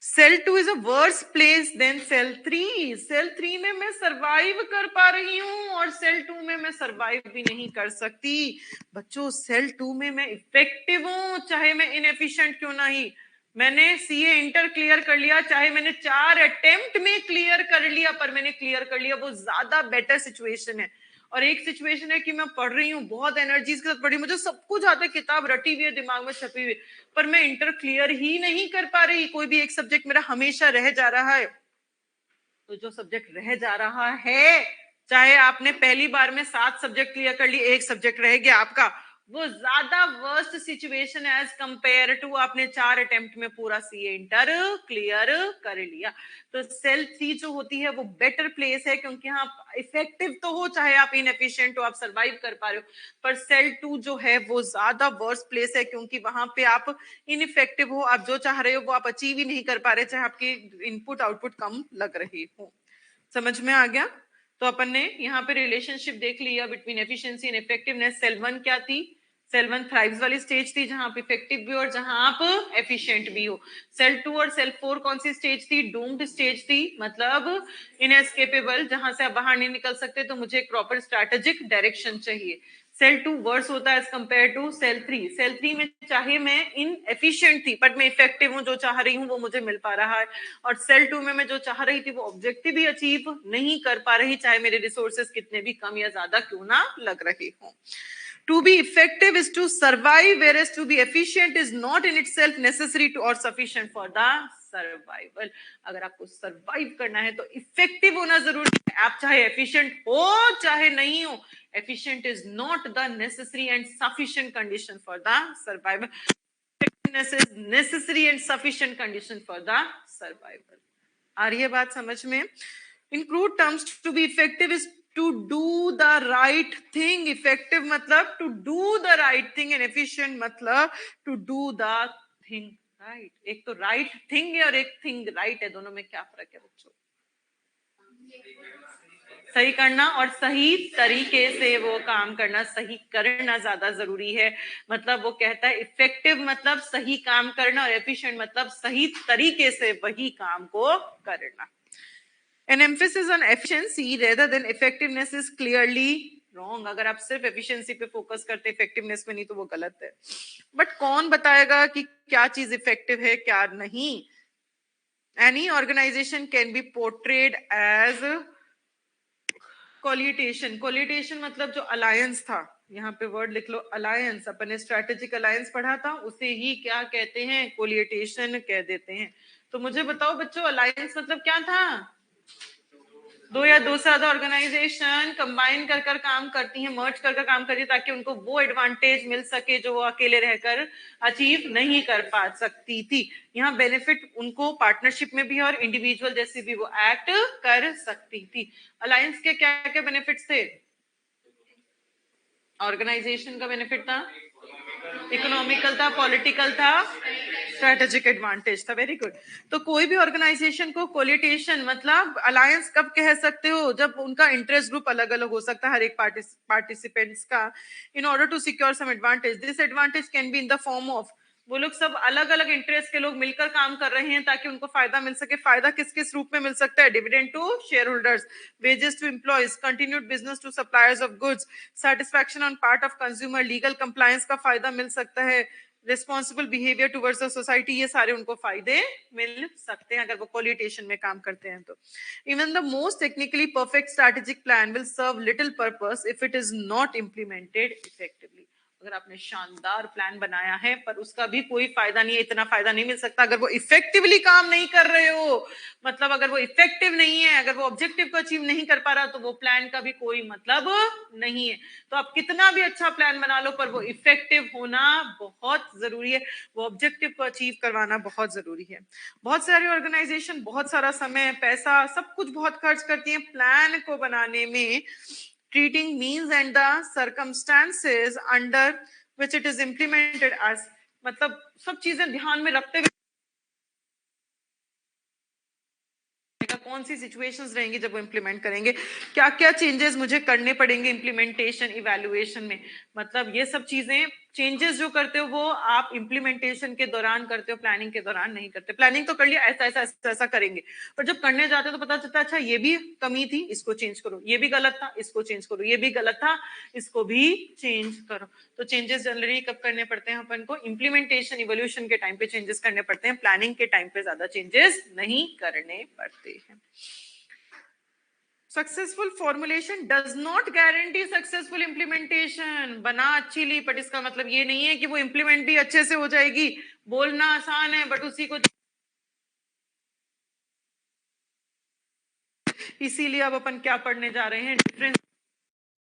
Cell 2 is a worse place than cell 3। Cell 3 में मैं सरवाइव कर पा रही हूं और सेल 2 में मैं सरवाइव भी नहीं कर सकती। बच्चों सेल 2 में मैं इफेक्टिव हूं, चाहे मैं इनएफिशिएंट क्यों नहीं। मैंने सीए इंटर क्लियर कर लिया, चाहे मैंने 4 अटेम्प्ट में क्लियर कर लिया, पर मैंने क्लियर कर लिया, वो ज्यादा बेटर सिचुएशन है। और एक सिचुएशन है कि मैं पढ़ रही हूँ, बहुत एनर्जीज के साथ पढ़ी, मुझे सब कुछ आता है, किताब रटी हुई है, दिमाग में छपी हुई, पर मैं इंटर क्लियर ही नहीं कर पा रही, कोई भी एक सब्जेक्ट मेरा हमेशा रह जा रहा है। तो जो सब्जेक्ट रह जा रहा है, चाहे आपने पहली बार में 7 सब्जेक्ट क्लियर कर लिए, एक सब्जेक्ट रह गया आपका, वो ज्यादा worst situation as compare to आपने 4 अटेम्प्ट में पूरा सीए इंटर क्लियर कर लिया। तो सेल 3 जो होती है वो बेटर प्लेस है, क्योंकि हाँ इफेक्टिव तो हो, चाहे आप इनएफिशिएंट हो, आप सरवाइव कर पा रहे हो, पर सेल 2 जो है वो ज्यादा वर्स्ट प्लेस है, क्योंकि वहां पे आप इनइफेक्टिव हो, आप जो चाह रहे हो वो आप अचीव ही नहीं कर पा रहे, चाहे आपकी इनपुट आउटपुट कम लग रही हो। समझ में आ गया? तो अपन ने यहाँ पे रिलेशनशिप देख लिया between efficiency and effectiveness. Cell 1 क्या थी? सेल 1 थ्राइव्स वाली स्टेज थी, जहां आप इफेक्टिव भी हो और जहां आप एफिशिएंट भी हो। सेल 2 और सेल 4 कौन सी स्टेज थी? डूम्ड स्टेज थी, मतलब इनएस्केपेबल, जहां से आप बाहर नहीं निकल सकते, तो मुझे एक प्रॉपर स्ट्रैटेजिक डायरेक्शन चाहिए। सेल 2 वर्स होता है as compare to cell 3। Cell 3 में चाहे मैं इनएफिशिएंट थी, बट मैं इफेक्टिव हूं, जो चाह रही हूं वो मुझे मिल पा रहा है। और सेल 2 में मैं जो चाह रही थी वो ऑब्जेक्टिव भी अचीव नहीं कर पा रही, चाहे मेरे रिसोर्सेस कितने भी कम या ज्यादा क्यों ना लग रहे हों। To be effective is to survive, whereas to be efficient is not in itself necessary to or sufficient for the survival. अगर आपको सर्वाइव करना है तो इफेक्टिव होना जरूरी है, आप चाहे एफिशिएंट हो चाहे नहीं हो। Efficient is not the necessary and sufficient condition for the survival, effectiveness is necessary and sufficient condition for the survival. आ रही है बात समझ में? In crude terms, to be effective is to do the right thing. Effective मतलब to do the right thing and efficient मतलब to do the thing right. एक तो right thing है और एक thing right है, दोनों में क्या फर्क है बच्चों? सही करना और सही तरीके से वो काम करना, सही करना ज्यादा जरूरी है। मतलब वो कहता है इफेक्टिव मतलब सही काम करना और एफिशिएंट मतलब सही तरीके से वही काम को करना। An emphasis on efficiency rather than effectiveness is clearly wrong. अगर आप सिर्फ एफिशिएंसी पे फोकस करते इफेक्टिवनेस में नहीं, तो वो गलत है। बट कौन बताएगा कि क्या चीज इफेक्टिव है क्या नहीं? Any organization can be portrayed as कोलिटेशन। कोलिटेशन मतलब जो अलायंस था, यहाँ पे वर्ड लिख लो अलायंस, अपन ने स्ट्रैटेजिक अलायंस पढ़ा था, उसे ही क्या कहते हैं? कोलिटेशन कह देते हैं। तो मुझे बताओ बच्चों, अलायंस मतलब क्या था? दो या दो से ज्यादा ऑर्गेनाइजेशन कंबाइन कर कर काम करती हैं, मर्ज कर कर काम करती है, ताकि उनको वो एडवांटेज मिल सके जो वो अकेले रहकर अचीव नहीं कर पा सकती थी। यहाँ बेनिफिट उनको पार्टनरशिप में भी है और इंडिविजुअल जैसे भी वो एक्ट कर सकती थी। अलायंस के क्या क्या बेनिफिट्स थे? ऑर्गेनाइजेशन का बेनिफिट था इकोनॉमिकल था, पॉलिटिकल था, स्ट्रेटेजिक एडवांटेज था। Very good. तो कोई भी ऑर्गेनाइजेशन को कोलिटेशन मतलब अलायंस कब कह सकते हो? जब उनका इंटरेस्ट ग्रुप अलग अलग हो सकता है हर एक पार्टिसिपेंट्स का, in order to secure some advantage. This advantage can be in the form of, वो लोग सब अलग अलग इंटरेस्ट के लोग मिलकर काम कर रहे हैं ताकि उनको फायदा मिल सके। फायदा किस किस रूप में मिल सकता है? Dividend to shareholders, wages to employees, continued business to suppliers of goods, satisfaction on part of consumer, legal compliance का फायदा मिल सकता है, responsible behaviour towards the society, ये सारे उनको फायदे मिल सकते हैं अगर वो कोलिटेशन में काम करते हैं। तो even the most technically perfect strategic plan will serve little purpose if it is not implemented effectively. अगर आपने शानदार प्लान बनाया है पर उसका भी कोई फायदा नहीं है, इतना फायदा नहीं मिल सकता अगर वो इफेक्टिवली काम नहीं कर रहे हो। मतलब अगर वो इफेक्टिव नहीं है, अगर वो ऑब्जेक्टिव को अचीव नहीं कर पा रहा, तो वो प्लान का भी कोई मतलब नहीं है। तो आप कितना भी अच्छा प्लान बना लो पर वो इफेक्टिव होना बहुत जरूरी है, वो ऑब्जेक्टिव को अचीव करवाना बहुत जरूरी है। बहुत सारी ऑर्गेनाइजेशन बहुत सारा समय, पैसा, सब कुछ बहुत खर्च करती है प्लान को बनाने में। Treating means and the circumstances under which it is implemented as, मतलब सब चीजें ध्यान में रखते हुए कौन सी सिचुएशंस रहेंगी जब वो इंप्लीमेंट करेंगे, क्या क्या चेंजेस मुझे करने पड़ेंगे इंप्लीमेंटेशन इवैल्यूएशन में। मतलब ये सब चीजें, चेंजेस जो करते हो वो आप इंप्लीमेंटेशन के दौरान करते हो, प्लानिंग के दौरान नहीं करते। प्लानिंग तो कर लिया, ऐसा ऐसा ऐसा ऐसा करेंगे, पर जब करने जाते हो तो पता चलता है अच्छा ये भी कमी थी, इसको चेंज करो, ये भी गलत था, इसको चेंज करो, ये भी गलत था, इसको भी चेंज करो। तो चेंजेस जनरली कब करने पड़ते हैं अपन को? इंप्लीमेंटेशन इवोल्यूशन के टाइम पे चेंजेस करने पड़ते हैं, प्लानिंग के टाइम पे ज्यादा चेंजेस नहीं करने पड़ते हैं। Successful formulation does not guarantee successful implementation. बना अच्छी ली, बट इसका मतलब ये नहीं है कि वो इंप्लीमेंट भी अच्छे से हो जाएगी। बोलना आसान है बट उसी को, इसीलिए अब अपन क्या पढ़ने जा रहे हैं? डिफरेंस।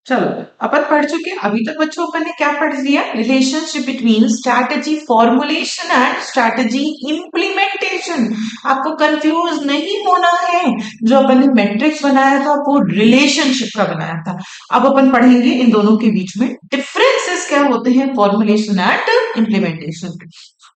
चलो अपन पढ़ चुके। अभी तक बच्चों अपन ने क्या पढ़ लिया? Relationship between strategy formulation and strategy implementation. आपको कंफ्यूज नहीं होना है, जो अपन ने मैट्रिक्स बनाया था वो रिलेशनशिप का बनाया था। अब अपन पढ़ेंगे इन दोनों के बीच में डिफरेंसेस क्या होते हैं फॉर्मुलेशन एंड इम्प्लीमेंटेशन।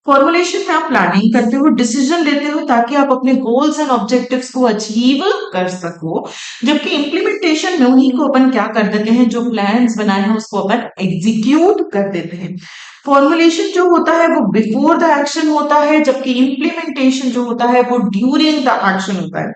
फॉर्मुलेशन में आप प्लानिंग करते हो, डिसीजन लेते हो ताकि आप अपने गोल्स एंड ऑब्जेक्टिव्स को अचीव कर सको, जबकि इम्प्लीमेंटेशन में उन्हीं को अपन क्या कर देते हैं, जो प्लान्स बनाए हैं उसको अपन एग्जीक्यूट कर देते हैं। फॉर्मुलेशन जो होता है वो बिफोर द एक्शन होता है, जबकि इम्प्लीमेंटेशन जो होता है वो ड्यूरिंग द एक्शन होता है।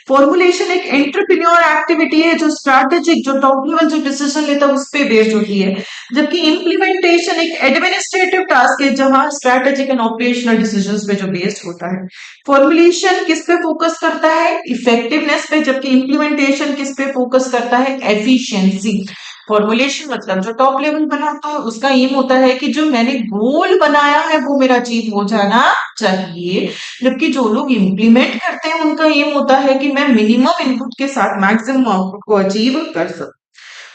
फॉर्मुलेशन एक एंटरप्रेन्योर एक्टिविटी है जो स्ट्रैटेजिक, जो टॉप लेवल जो डिसीजन लेता है उस पे बेस्ड होती है, जबकि इम्प्लीमेंटेशन एक एडमिनिस्ट्रेटिव टास्क है जहां स्ट्रैटेजिक एंड ऑपरेशनल डिसीजंस पे जो बेस्ड होता है। फॉर्मुलेशन किस पे फोकस करता है? इफेक्टिवनेस पे, जबकि इम्प्लीमेंटेशन किस पे फोकस करता है? एफिशिएंसी। फॉर्मुलेशन मतलब जो टॉप लेवल बनाता है उसका एम होता है कि जो मैंने गोल बनाया है वो मेरा अचीव हो जाना चाहिए, जबकि जो लोग इम्प्लीमेंट करते हैं उनका एम होता है कि मैं मिनिमम इनपुट के साथ मैक्सिमम आउटपुट को अचीव कर सकूं।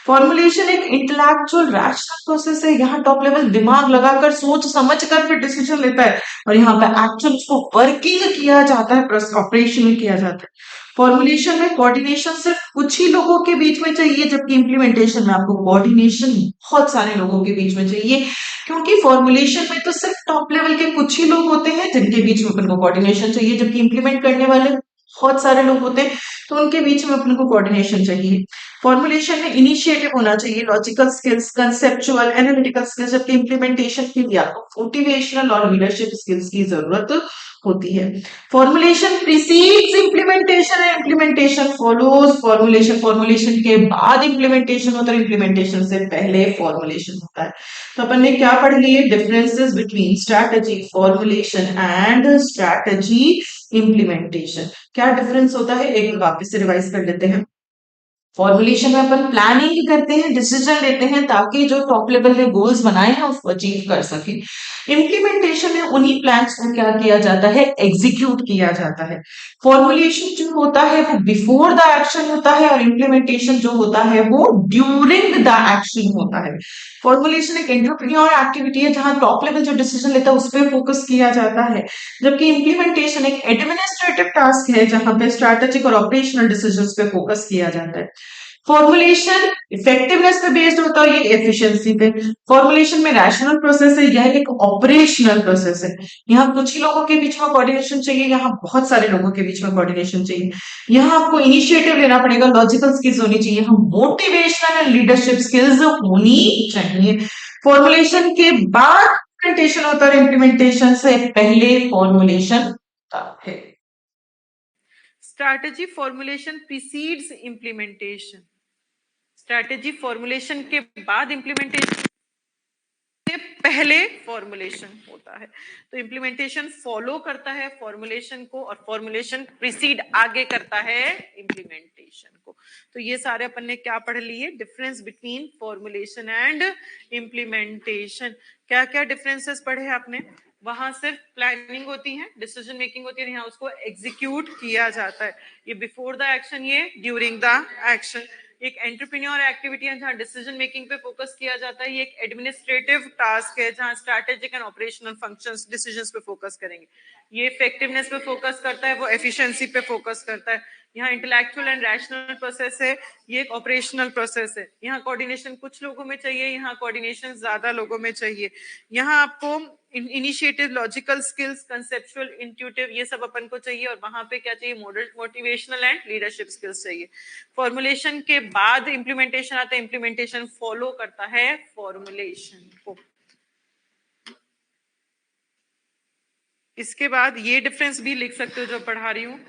फॉर्मुलेशन एक इंटेलेक्चुअल रैशनल प्रोसेस है, यहाँ टॉप लेवल दिमाग लगाकर सोच समझ कर फिर डिसीजन लेता है, और यहाँ पे एक्चुअल उसको वर्किंग किया जाता है, प्लस ऑपरेशन किया जाता है। फॉर्मुलेशन में कोऑर्डिनेशन सिर्फ कुछ ही लोगों के बीच में चाहिए, जबकि इम्प्लीमेंटेशन में आपको कोऑर्डिनेशन बहुत सारे लोगों के बीच में चाहिए, क्योंकि फॉर्मुलेशन में तो सिर्फ टॉप लेवल के कुछ ही लोग होते हैं जिनके बीच में अपन को कोऑर्डिनेशन चाहिए, जबकि इम्प्लीमेंट करने वाले बहुत सारे लोग होते हैं तो उनके बीच में अपन को कोऑर्डिनेशन चाहिए। फॉर्मुलेशन में इनिशिएटिव होना चाहिए, logical skills, conceptual, analytical skills, जबकि इम्प्लीमेंटेशन के लिए आपको मोटिवेशनल और लीडरशिप स्किल्स की जरूरत होती है। फॉर्मुलेशन प्रीसीड्स इम्प्लीमेंटेशन है, इम्प्लीमेंटेशन फॉलोज फॉर्मुलेशन, फॉर्मुलेशन के बाद इम्प्लीमेंटेशन होता है, इम्प्लीमेंटेशन से पहले फॉर्मुलेशन होता है। तो अपन ने क्या पढ़ लिए? Differences between strategy formulation and strategy implementation. क्या डिफरेंस होता है एक वापस से रिवाइज कर लेते हैं। फॉर्मुलेशन में अपन प्लानिंग करते हैं, डिसीजन लेते हैं ताकि जो टॉप लेवल ने गोल्स बनाए हैं उसको अचीव कर सके। इम्प्लीमेंटेशन में उन्हीं प्लान्स को क्या किया जाता है? एग्जीक्यूट किया जाता है। फॉर्मुलेशन जो होता है वो बिफोर द एक्शन होता है, और इम्प्लीमेंटेशन जो होता है वो ड्यूरिंग द एक्शन होता है। फॉर्मुलेशन एक एंटरप्रेन्योर एक्टिविटी है जहां टॉप लेवल जो डिसीजन लेता है उस पर फोकस किया जाता है, जबकि इम्प्लीमेंटेशन एक एडमिनिस्ट्रेटिव टास्क है जहां पे स्ट्रैटेजिक और ऑपरेशनल डिसीजंस पे फोकस किया जाता है। फॉर्मुलेशन इफेक्टिवनेस पे बेस्ड होता है, ये एफिशिएंसी पे। फॉर्मुलेशन में रैशनल प्रोसेस है, यह एक ऑपरेशनल प्रोसेस है। यहाँ कुछ ही लोगों के बीच में कोऑर्डिनेशन चाहिए, यहाँ बहुत सारे लोगों के बीच में कोऑर्डिनेशन चाहिए। यहाँ आपको इनिशिएटिव लेना पड़ेगा, लॉजिकल स्किल्स होनी चाहिए, हम मोटिवेशनल एंड लीडरशिप स्किल्स होनी चाहिए। फॉर्मुलेशन के बाद इम्प्लीमेंटेशन होता है, इम्प्लीमेंटेशन से पहले फॉर्मुलेशन होता है। Strategy formulation precedes implementation, strategy formulation के बाद इम्प्लीमेंटेशन से पहले फॉर्मुलेशन होता है। तो इम्प्लीमेंटेशन फॉलो करता है फॉर्मुलेशन को और फॉर्मुलेशन प्रीसीड आगे करता है इम्प्लीमेंटेशन को। तो ये सारे अपन ने क्या पढ़ लिए, difference between formulation and implementation. क्या क्या डिफरेंसेस पढ़े आपने? वहां सिर्फ प्लानिंग होती है, डिसीजन मेकिंग होती है, यहाँ उसको एग्जीक्यूट किया जाता है। ये बिफोर द एक्शन, ये ड्यूरिंग द एक्शन। एक एंटरप्रेन्योर एक्टिविटी है जहां डिसीजन मेकिंग पे फोकस किया जाता है। ये एक एडमिनिस्ट्रेटिव टास्क है जहां strategic and operational functions decisions पे फोकस करेंगे। ये इफेक्टिवनेस पे फोकस करता है, वो एफिशिएंसी पे फोकस करता है। यहाँ इंटेलेक्चुअल एंड रैशनल प्रोसेस है, ये एक ऑपरेशनल प्रोसेस है। यहाँ कोऑर्डिनेशन कुछ लोगों में चाहिए, यहाँ कोऑर्डिनेशन ज्यादा लोगों में चाहिए। यहाँ आपको initiative, logical skills, conceptual, intuitive, ये सब अपन को चाहिए। और वहां पे क्या चाहिए, model, motivational and leadership skills चाहिए। फॉर्मुलेशन के बाद इंप्लीमेंटेशन आता है, इंप्लीमेंटेशन फॉलो करता है फॉर्मुलेशन को। इसके बाद ये डिफरेंस भी लिख सकते हो जो पढ़ा रही हूँ।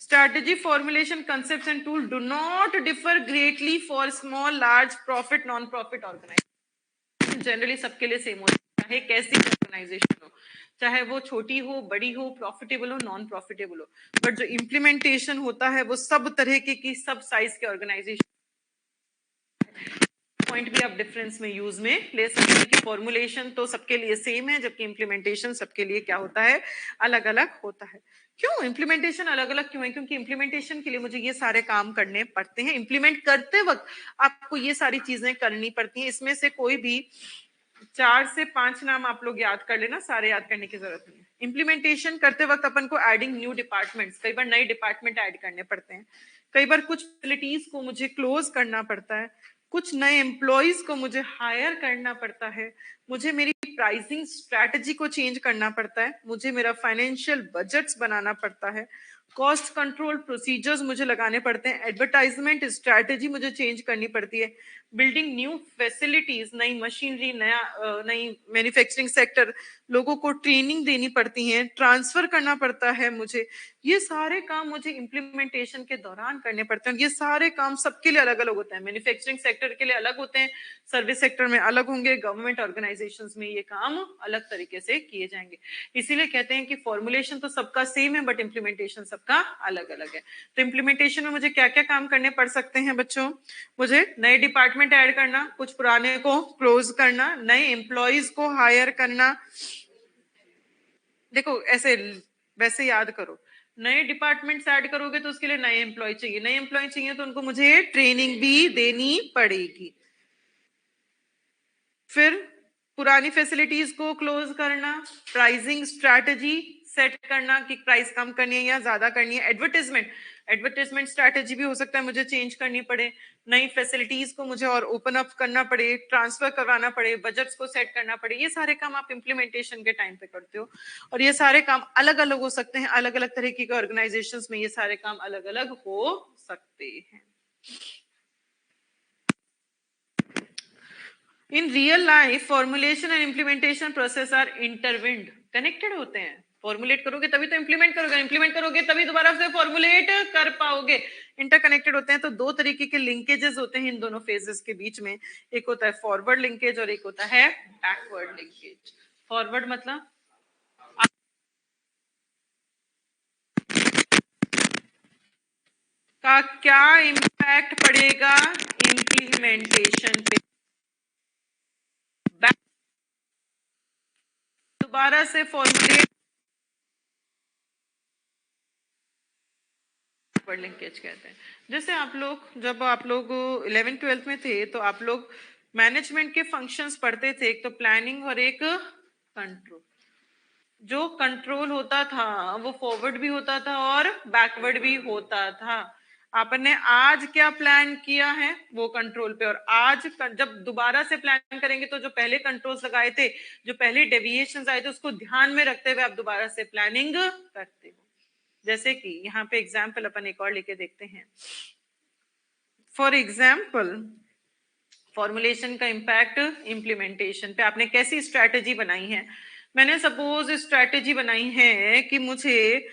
Strategy, formulation, concepts and tool do not differ greatly for small, large, profit, non profit organisation. Generally सबके लिए सेम होता है, कैसी ऑर्गेनाइजेशन हो, चाहे वो छोटी हो, बड़ी हो, प्रॉफिटेबल हो, नॉन प्रॉफिटेबल हो। बट जो इम्प्लीमेंटेशन होता है वो सब तरह की सब साइज के ऑर्गेनाइजेशन पॉइंट भी आप डिफरेंस में यूज में ले सकते हैं कि फॉर्मुलेशन तो सबके लिए सेम है जबकि इम्प्लीमेंटेशन सबके लिए क्या होता है, अलग अलग होता है। क्यों इम्प्लीमेंटेशन अलग अलग क्यों है? क्योंकि इम्प्लीमेंटेशन के लिए मुझे ये सारे काम करने पड़ते हैं। इम्प्लीमेंट करते वक्त आपको ये सारी चीजें करनी पड़ती हैं। इसमें से कोई भी 4 से 5 नाम आप लोग याद कर लेना, सारे याद करने की जरूरत नहीं है। इम्प्लीमेंटेशन करते वक्त अपन को एडिंग न्यू डिपार्टमेंट्स, कई बार नए डिपार्टमेंट ऐड करने पड़ते हैं, कई बार कुछ फैसिलिटीज को मुझे क्लोज करना पड़ता है, कुछ नए एम्प्लॉयज को मुझे हायर करना पड़ता है, मुझे मेरी प्राइसिंग स्ट्रैटेजी को चेंज करना पड़ता है, मुझे मेरा फाइनेंशियल बजट्स बनाना पड़ता है, कॉस्ट कंट्रोल प्रोसीजर्स मुझे लगाने पड़ते हैं, एडवर्टाइजमेंट स्ट्रैटेजी मुझे चेंज करनी पड़ती है, बिल्डिंग न्यू फैसिलिटीज, नई मशीनरी, नई मैन्युफैक्चरिंग सेक्टर, लोगों को ट्रेनिंग देनी पड़ती है, ट्रांसफर करना पड़ता है मुझे। ये सारे काम मुझे इम्प्लीमेंटेशन के दौरान करने पड़ते हैं। ये सारे काम सबके लिए अलग अलग होते हैं। मैन्युफैक्चरिंग सेक्टर के लिए अलग होते हैं, सर्विस सेक्टर में अलग होंगे, गवर्नमेंट ऑर्गेनाइजेशंस में ये काम अलग तरीके से किए जाएंगे। इसीलिए कहते हैं कि फॉर्मुलेशन तो सबका सेम है बट इम्प्लीमेंटेशन सबका अलग अलग है। तो इम्प्लीमेंटेशन में मुझे क्या क्या काम करने पड़ सकते हैं बच्चों? मुझे नए डिपार्टमेंट ऐड करना, कुछ पुराने को क्लोज करना, नए एम्प्लॉयज को हायर करना। देखो ऐसे वैसे याद करो, नए डिपार्टमेंट्स ऐड करोगे तो उसके लिए नए एम्प्लॉय चाहिए, नए एम्प्लॉय चाहिए तो उनको मुझे ट्रेनिंग भी देनी पड़ेगी। फिर पुरानी फैसिलिटीज को क्लोज करना, प्राइसिंग स्ट्रैटेजी सेट करना कि प्राइस कम करनी है या ज्यादा करनी है, एडवर्टाइजमेंट स्ट्रैटेजी भी हो सकता है मुझे चेंज करनी पड़े, नई फैसिलिटीज को मुझे और ओपन अप करना पड़े, ट्रांसफर करवाना पड़े, बजट्स को सेट करना पड़े। ये सारे काम आप इम्प्लीमेंटेशन के टाइम पे करते हो और ये सारे काम अलग अलग हो सकते हैं। अलग अलग तरीके के ऑर्गेनाइजेशंस में ये सारे काम अलग अलग हो सकते हैं। In real life formulation and implementation process are intertwined, connected होते हैं। फॉर्मुलेट करोगे तभी तो इम्प्लीमेंट करोगे, इम्प्लीमेंट करोगे तभी दोबारा से फॉर्मुलेट कर पाओगे। इंटरकनेक्टेड होते हैं। तो दो तरीके के लिंकेजेस होते हैं इन दोनों फेजेस के बीच में, एक होता है फॉरवर्ड लिंकेज और एक होता है बैकवर्ड लिंकेज। फॉरवर्ड मतलब का क्या इम्पैक्ट पड़ेगा इम्प्लीमेंटेशन पे, दोबारा से फॉर्मुलेट लिंकेज कहते हैं। जैसे आप लोग जब आप लोग 11th-12th में थे तो आप लोग मैनेजमेंट के फंक्शंस पढ़ते थे, एक तो प्लानिंग और एक कंट्रोल। जो कंट्रोल होता था वो फॉरवर्ड भी होता था और बैकवर्ड भी होता था। आपने आज क्या प्लान किया है वो कंट्रोल पे, और आज जब दोबारा से प्लान करेंगे तो जो पहले कंट्रोल्स लगाए थे, जो पहले डेविएशंस आए थे, उसको ध्यान में रखते हुए आप दोबारा से प्लानिंग करते हो। जैसे कि यहाँ पे एग्जाम्पल अपन एक और लेके देखते हैं। फॉर एग्जाम्पल, फॉर्मुलेशन का इम्पैक्ट इम्प्लीमेंटेशन पे, आपने कैसी स्ट्रैटेजी बनाई है। मैंने सपोज स्ट्रैटेजी बनाई है कि मुझे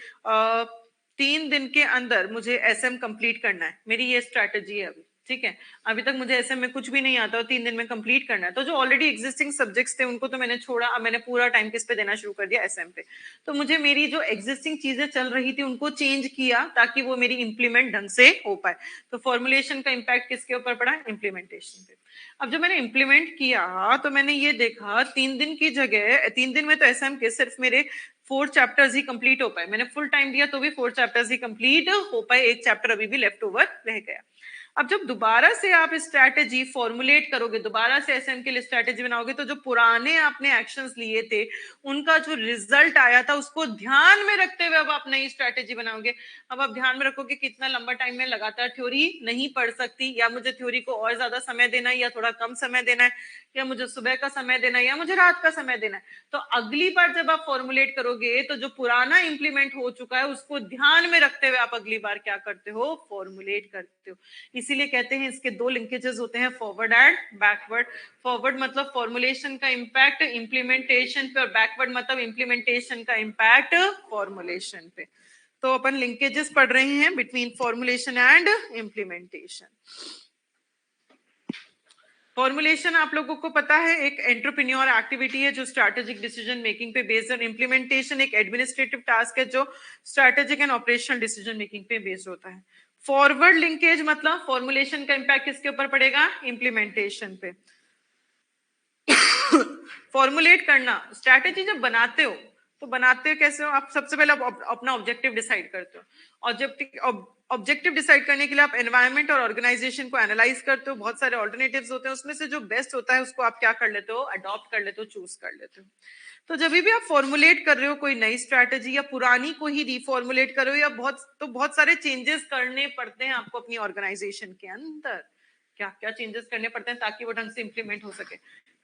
3 दिन के अंदर मुझे एसएम कंप्लीट करना है, मेरी ये स्ट्रैटेजी है अभी, ठीक है। अभी तक मुझे एसएम में कुछ भी नहीं आता और 3 दिन में कंप्लीट करना है। तो जो ऑलरेडी एग्जिस्टिंग सब्जेक्ट्स थे उनको तो मैंने छोड़ा, अब मैंने पूरा टाइम किस पे देना शुरू कर दिया, एसएम पे। तो मुझे मेरी जो एग्जिस्टिंग चीजें चल रही थी उनको चेंज किया ताकि वो मेरी इंप्लीमेंट ढंग से हो पाए। तो फॉर्मुलेशन का इम्पैक्ट किसके ऊपर पड़ा, इंप्लीमेंटेशन पे। अब जब मैंने इंप्लीमेंट किया तो मैंने ये देखा 3 दिन की जगह, 3 दिन में तो एसएम के सिर्फ मेरे 4 चैप्टर्स ही कंप्लीट हो पाए। मैंने फुल टाइम दिया तो भी 4 चैप्टर्स ही कंप्लीट हो पाए, एक चैप्टर अभी भी लेफ्ट ओवर रह गया। अब जब दोबारा से आप स्ट्रैटेजी फॉर्मुलेट करोगे, दोबारा से एसएम के लिए स्ट्रैटेजी बनाओगे, तो जो पुराने आपने एक्शंस लिए थे उनका जो रिजल्ट आया था उसको ध्यान में रखते हुए अब आप नई स्ट्रैटेजी बनाओगे। अब आप ध्यान में रखोगे कितना लंबा टाइम में लगातार थ्योरी नहीं पढ़ सकती, या मुझे थ्योरी को और ज्यादा समय देना है या थोड़ा कम समय देना है, या मुझे सुबह का समय देना है या मुझे रात का समय देना है। तो अगली बार जब आप फॉर्मुलेट करोगे तो जो पुराना इंप्लीमेंट हो चुका है उसको ध्यान में रखते हुए आप अगली बार क्या करते हो, फॉर्मुलेट करते हो। इसीलिए कहते हैं इसके 2 लिंकेजेस होते हैं, फॉरवर्ड एंड बैकवर्ड। फॉरवर्ड मतलब फॉर्मुलेशन का इंपैक्ट इंप्लीमेंटेशन पे, और बैकवर्ड मतलब इंप्लीमेंटेशन का इंपैक्ट फॉर्मुलेशन पे। तो अपन लिंकेजेस पढ़ रहे हैं between formulation and implementation. Formulation आप लोगों को पता है एक एंटरप्रेन्योर एक्टिविटी है जो स्ट्रैटेजिक डिसीजन मेकिंग पे बेस्ड है। इंप्लीमेंटेशन एक एडमिनिस्ट्रेटिव टास्क है जो strategic and operational decision making पे बेस्ड होता है। फॉरवर्ड लिंकेज मतलब फॉर्मुलेशन का इंपैक्ट किसके ऊपर पड़ेगा, इंप्लीमेंटेशन पे। फॉर्मुलेट करना, स्ट्रैटेजी जब बनाते हो तो बनाते हो कैसे हो, आप सबसे पहले अपना ऑब्जेक्टिव डिसाइड करते हो। ऑब्जेक्टिव डिसाइड करने के लिए आप एनवायरनमेंट और ऑर्गेनाइजेशन को एनालाइज करते हो, बहुत सारे ऑल्टरनेटिव्स होते हैं, उसमें से जो बेस्ट होता है उसको आप क्या कर लेते हो, अडॉप्ट कर लेते हो, चूज कर लेते हो। तो जब भी आप फॉर्मुलेट कर रहे हो कोई नई स्ट्रैटेजी या पुरानी को ही रीफॉर्मुलेट कर रहे हो, या बहुत सारे चेंजेस करने पड़ते हैं आपको अपनी ऑर्गेनाइजेशन के अंदर। क्या क्या चेंजेस करने पड़ते हैं ताकि वो ढंग से इंप्लीमेंट हो सके।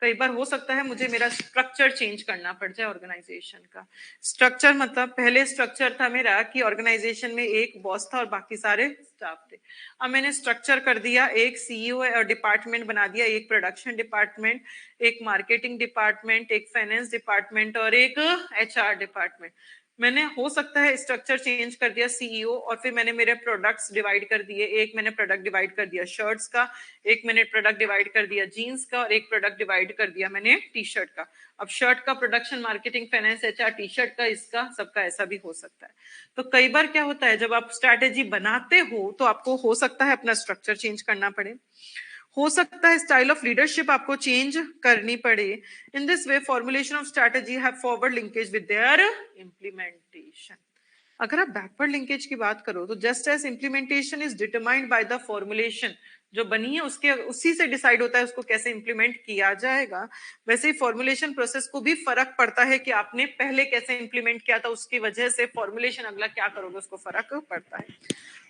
कई बार हो सकता है मुझे मेरा स्ट्रक्चर चेंज करना पड़ जाए ऑर्गेनाइजेशन का। स्ट्रक्चर मतलब पहले स्ट्रक्चर था मेरा कि ऑर्गेनाइजेशन में एक बॉस था और बाकी सारे स्टाफ थे। अब मैंने स्ट्रक्चर कर दिया, एक सीईओ और डिपार्टमेंट बना दिया, एक प्रोडक्शन डिपार्टमेंट, एक मार्केटिंग डिपार्टमेंट, एक फाइनेंस डिपार्टमेंट और एक एचआर डिपार्टमेंट। मैंने हो सकता है स्ट्रक्चर चेंज कर दिया सीईओ, और फिर मैंने मेरे प्रोडक्ट्स डिवाइड कर दिए। एक मैंने प्रोडक्ट डिवाइड कर दिया शर्ट्स का, एक मैंने प्रोडक्ट डिवाइड कर दिया जीन्स का, और एक प्रोडक्ट डिवाइड कर दिया मैंने टी शर्ट का। अब शर्ट का production, marketing, finance, HR, T shirt का, इसका सबका ऐसा भी हो सकता है। तो कई बार क्या होता है जब आप स्ट्रैटेजी बनाते हो तो आपको हो सकता है अपना स्ट्रक्चर चेंज करना पड़े, हो सकता है स्टाइल ऑफ लीडरशिप आपको चेंज करनी पड़े। In this way formulation of strategy have forward linkage with their implementation. अगर आप बैकवर्ड लिंकेज की बात करो तो just as implementation is determined by the formulation, जो बनी है उसके उसी से डिसाइड होता है उसको कैसे इंप्लीमेंट किया जाएगा, वैसे ही फॉर्मुलेशन प्रोसेस को भी फर्क पड़ता है कि आपने पहले कैसे इंप्लीमेंट किया था, उसकी वजह से फॉर्मुलेशन अगला क्या करोगे उसको फर्क पड़ता है।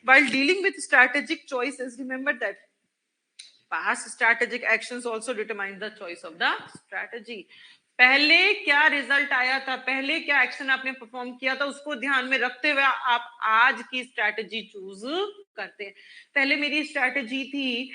While dealing with strategic choices, remember that past strategic actions also determine the choice of the strategy. पहले क्या रिजल्ट आया था, पहले क्या एक्शन आपने परफॉर्म किया था, उसको ध्यान में रखते हुए आप आज की स्ट्रैटेजी चूज करते हैं। पहले मेरी स्ट्रैटेजी थी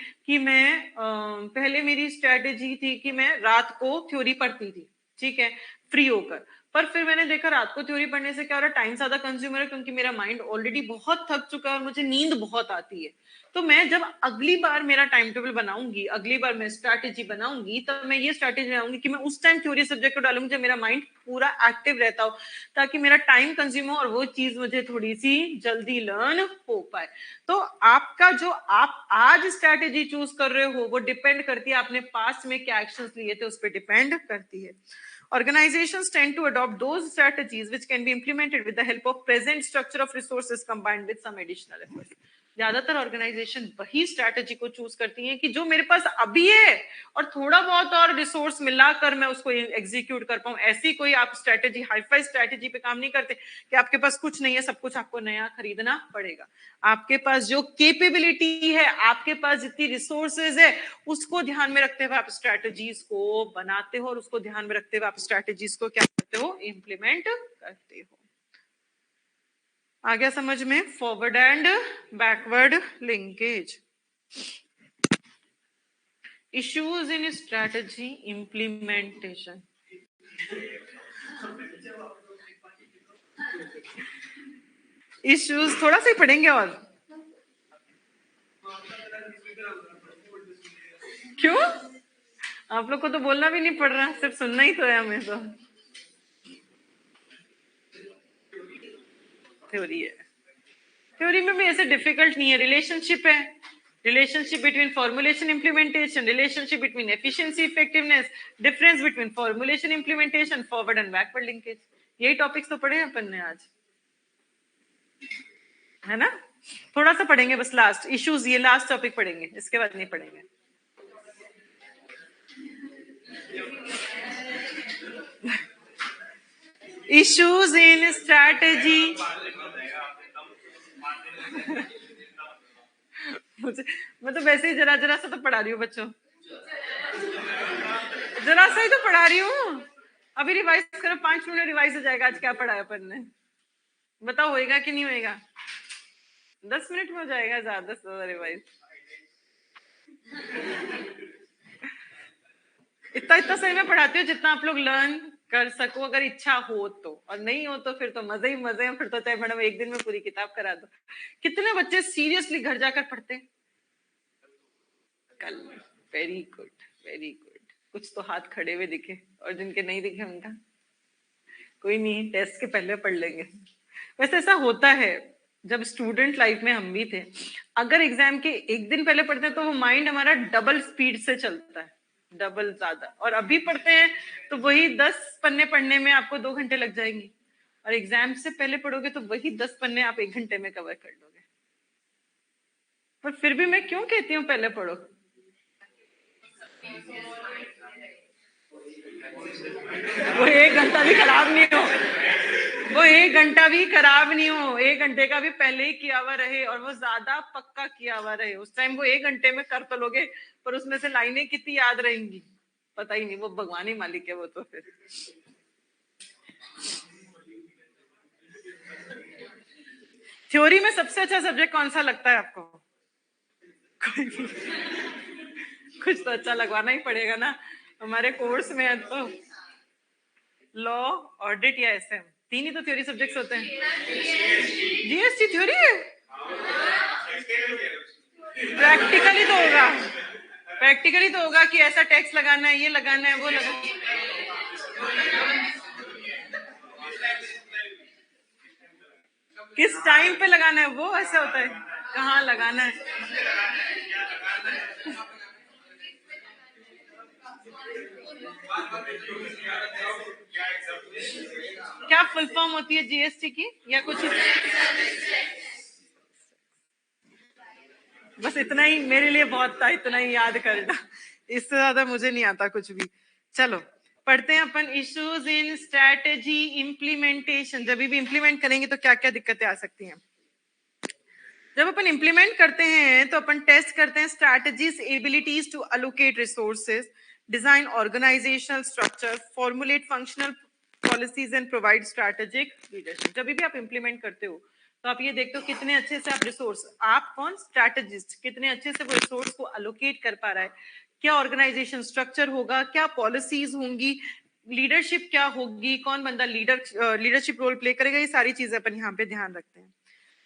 कि मैं रात को थ्योरी पढ़ती थी, ठीक है, फ्री होकर। पर फिर मैंने देखा रात को थ्योरी पढ़ने से क्या हो रहा है, टाइम ज्यादा कंज्यूमर है क्योंकि मेरा माइंड ऑलरेडी बहुत थक चुका है और मुझे नींद बहुत आती है। तो मैं जब अगली बार मेरा टाइम टेबल बनाऊंगी, अगली बार मैं स्ट्रैटेजी बनाऊंगी, तब मैं ये स्ट्रैटेजी बनाऊंगी कि मैं उस टाइम थ्योरी सब्जेक्ट को डालूंगी जब मेरा माइंड पूरा एक्टिव रहता हो, ताकि मेरा टाइम कंज्यूम हो और वो चीज मुझे थोड़ी सी जल्दी लर्न हो पाए। तो आपका जो आप आज स्ट्रैटेजी चूज कर रहे हो वो डिपेंड करती है आपने पास्ट में क्या एक्शंस लिए थे, उस पर डिपेंड करती है। Organizations tend to adopt those strategies which can be implemented with the help of present structure of resources combined with some additional efforts. ज्यादातर ऑर्गेनाइजेशन वही स्ट्रैटेजी को चूज करती हैं कि जो मेरे पास अभी है और थोड़ा बहुत और रिसोर्स मिलाकर मैं उसको एग्जीक्यूट कर पाऊं। ऐसी कोई आप स्ट्रैटेजी, हाईफाई स्ट्रैटेजी पे काम नहीं करते कि आपके पास कुछ नहीं है, सब कुछ आपको नया खरीदना पड़ेगा। आपके पास जो कैपेबिलिटी है, आपके पास जितनी रिसोर्सेज है, उसको ध्यान में रखते हुए आप स्ट्रैटेजीज को बनाते हो और उसको ध्यान में रखते हुए आप स्ट्रैटेजीज को क्या करते हो, इंप्लीमेंट करते हो। आ गया समझ में? Forward and backward linkage, issues in strategy implementation. Issues थोड़ा सा ही पढ़ेंगे और क्यों? आप लोग को तो बोलना भी नहीं पड़ रहा, सिर्फ सुनना ही तो है हमें। तो थ्योरी है, थ्योरी में भी ऐसे डिफिकल्ट नहीं है। रिलेशनशिप है, relationship between formulation implementation, relationship between efficiency effectiveness, difference between formulation implementation, forward and backward linkage. यही टॉपिक्स तो पढ़े अपन ने आज, है ना? थोड़ा सा पढ़ेंगे बस लास्ट इश्यूज, ये लास्ट टॉपिक पढ़ेंगे, इसके बाद नहीं पढ़ेंगे। इश्यूज इन स्ट्रैटेजी, मुझे मैं तो वैसे ही जरा जरा सा तो पढ़ा रही हूँ बच्चों, जरा सा ही तो पढ़ा रही हूँ। अभी रिवाइज करो, 5 मिनट रिवाइज हो जाएगा आज क्या पढ़ाया अपन ने। बताओ होएगा कि नहीं होएगा? 10 मिनट में हो जाएगा ज्यादा से ज्यादा रिवाइज। इतना इतना सही में पढ़ाती हूँ जितना आप लोग लर्न कर सको, अगर इच्छा हो तो, और नहीं हो तो फिर तो मजे ही मजे हैं। फिर तो चाहे मैडम एक दिन में पूरी किताब करा दो। कितने बच्चे सीरियसली घर जाकर पढ़ते? कल। Very good, very good. कुछ तो हाथ खड़े हुए दिखे, और जिनके नहीं दिखे उनका कोई नहीं, टेस्ट के पहले पढ़ लेंगे। वैसे ऐसा होता है, जब स्टूडेंट लाइफ में हम भी थे, अगर एग्जाम के एक दिन पहले पढ़ते हैं तो वो माइंड हमारा डबल स्पीड से चलता है, डबल ज्यादा। और अभी पढ़ते हैं तो वही 10 पन्ने पढ़ने में आपको 2 घंटे लग जाएंगे, और एग्जाम से पहले पढ़ोगे तो वही 10 पन्ने आप 1 घंटे में कवर कर लोगे। पर फिर भी मैं क्यों कहती हूँ पहले पढ़ो? वो 1 घंटा भी खराब नहीं हो, वो 1 घंटा भी खराब नहीं हो, 1 घंटे का भी पहले ही किया हुआ रहे, और वो ज्यादा पक्का किया हुआ रहे। उस टाइम वो 1 घंटे में कर तो लोगे, पर उसमें से लाइनें कितनी याद रहेंगी पता ही नहीं, वो भगवान ही मालिक है वो तो। फिर थ्योरी में सबसे अच्छा सब्जेक्ट कौन सा लगता है आपको? कोई भी। कुछ तो अच्छा लगवाना ही पड़ेगा ना, हमारे कोर्स में है तो। लॉ, ऑडिट या एसएम, 3 ही तो थ्योरी सब्जेक्ट्स होते हैं। जीएसटी थ्योरी है? प्रैक्टिकली तो होगा, प्रैक्टिकली तो होगा कि ऐसा टैक्स लगाना है, ये लगाना है, वो लगाना है। किस टाइम पे लगाना है वो ऐसा होता है, कहाँ लगाना है। क्या फुल फॉर्म होती है जीएसटी की, या कुछ? बस इतना ही मेरे लिए बहुत था, इतना ही याद करना, इससे ज्यादा मुझे नहीं आता कुछ भी। चलो पढ़ते हैं अपन, इश्यूज इन स्ट्रैटेजी इंप्लीमेंटेशन। जब भी इंप्लीमेंट करेंगे तो क्या क्या दिक्कतें आ सकती हैं? जब अपन इंप्लीमेंट करते हैं तो अपन टेस्ट करते हैं strategies abilities to allocate resources, design organisational structure, formulate functional policies and provide strategic leadership. जब भी आप इंप्लीमेंट करते हो तो आप ये देखते हो कितने अच्छे से आप रिसोर्स, आप कौन स्ट्रैटेजिस्ट, कितने अच्छे से वो रिसोर्स को अलोकेट कर पा रहा है, क्या ऑर्गेनाइजेशन स्ट्रक्चर होगा, क्या पॉलिसीज होंगी, लीडरशिप क्या होगी, कौन बंदा लीडरशिप रोल प्ले करेगा, ये सारी चीजें अपन यहाँ पे ध्यान रखते हैं।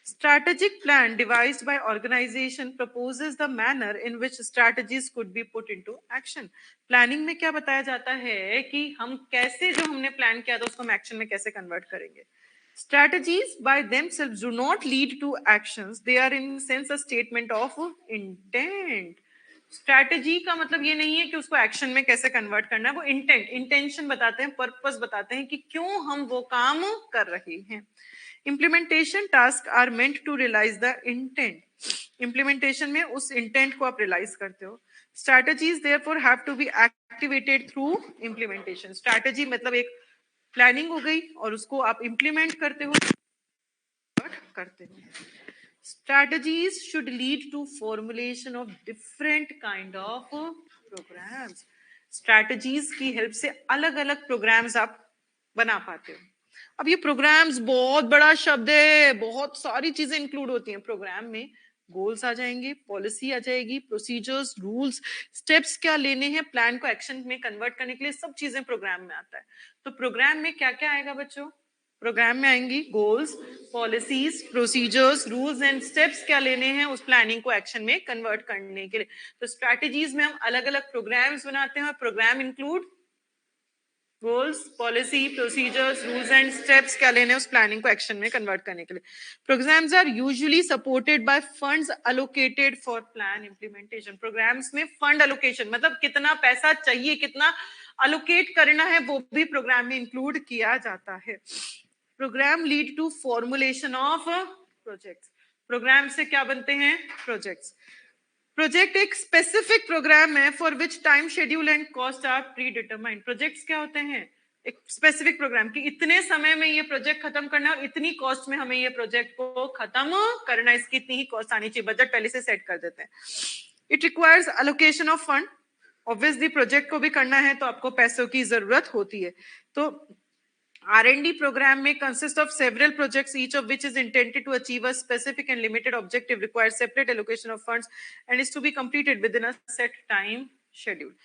Strategic plan devised by organization proposes the manner in which strategies could be put into action. Planning में क्या बताया जाता है कि हम कैसे जो हमने प्लान किया था उसको हम एक्शन में कैसे कन्वर्ट करेंगे। Strategies by themselves do not lead to actions. They are in sense a statement of intent. Strategy का मतलब ये नहीं है कि उसको एक्शन में कैसे कन्वर्ट करना है, वो इंटेंट, इंटेंशन बताते हैं, पर्पस बताते हैं कि क्यों हम वो काम कर रहे हैं। Implementation task are meant to realise the intent. Implementation में उस इंटेंट को आप रियलाइज करते हो। Strategies therefore have to be activated through implementation. Strategy मतलब एक प्लानिंग हो गई और उसको आप इम्प्लीमेंट करते हो। Strategies should lead to formulation of different kind of programs. Strategies की हेल्प से अलग अलग प्रोग्राम्स आप बना पाते हो। अब ये प्रोग्राम्स बहुत बड़ा शब्द है, बहुत सारी चीजें इंक्लूड होती हैं प्रोग्राम में। गोल्स आ जाएंगे, पॉलिसी आ जाएगी, प्रोसीजर्स, रूल्स, स्टेप्स क्या लेने हैं प्लान को एक्शन में कन्वर्ट करने के लिए, सब चीजें प्रोग्राम में आता है। तो प्रोग्राम में क्या क्या आएगा बच्चों? प्रोग्राम में आएंगी goals, policies, procedures, rules and steps क्या लेने हैं उस प्लानिंग को एक्शन में कन्वर्ट करने के लिए। तो स्ट्रैटेजीज में हम अलग अलग प्रोग्राम्स बनाते हैं और programme include goals, policy, procedures, rules and steps क्या लेने उस प्लानिंग को एक्शन में कन्वर्ट करने के लिए। Programmes are usually supported by funds allocated for plan implementation. Programmes में फंड अलोकेशन मतलब कितना पैसा चाहिए, कितना अलोकेट करना है, वो भी प्रोग्राम में इंक्लूड किया जाता है। Programme lead to formulation of projects. Programme से क्या बनते हैं? प्रोजेक्ट्स। प्रोजेक्ट एक स्पेसिफिक प्रोग्राम है for which time schedule and cost are predetermined. Projects क्या होते हैं? एक स्पेसिफिक प्रोग्राम की इतने समय में ये प्रोजेक्ट खत्म करना है और इतनी कॉस्ट में हमें ये प्रोजेक्ट को खत्म करना है, इसकी इतनी ही कॉस्ट आनी चाहिए, बजट पहले से सेट कर देते हैं। It requires allocation of fund. Obviously project को भी करना है तो आपको पैसों की जरूरत होती है। तो R&D program may consist of several projects, each of which is intended to achieve a specific and limited objective, requires separate allocation of funds, and is to be completed within a set time schedule.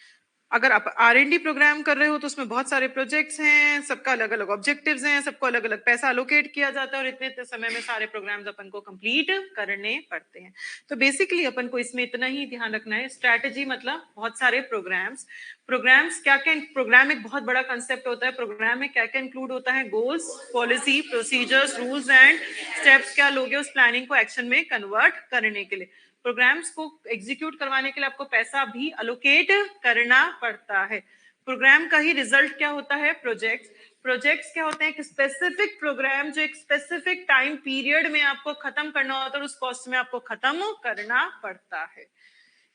अगर आप R&D programme कर रहे हो तो उसमें बहुत सारे projects हैं, सबका अलग अलग ऑब्जेक्टिव्स हैं, सबको अलग अलग पैसा अलोकेट किया जाता है और इतने इतने समय में सारे प्रोग्राम्स अपन को कंप्लीट करने पड़ते हैं। तो बेसिकली अपन को इसमें इतना ही ध्यान रखना है। स्ट्रैटेजी मतलब बहुत सारे प्रोग्राम्स। प्रोग्राम्स क्या क्या? प्रोग्राम एक बहुत बड़ा कंसेप्ट होता है। प्रोग्राम में क्या क्या इंक्लूड होता है? Goals, policy, procedures, rules and steps क्या लोगे उस प्लानिंग को एक्शन में कन्वर्ट करने के लिए। प्रोग्राम्स को एग्जीक्यूट करवाने के लिए आपको पैसा भी अलोकेट करना पड़ता है। प्रोग्राम का ही रिजल्ट क्या होता है? प्रोजेक्ट्स। प्रोजेक्ट्स क्या होते हैं? एक स्पेसिफिक प्रोग्राम जो एक स्पेसिफिक टाइम पीरियड में आपको खत्म करना होता है और उस कॉस्ट में आपको खत्म करना पड़ता है।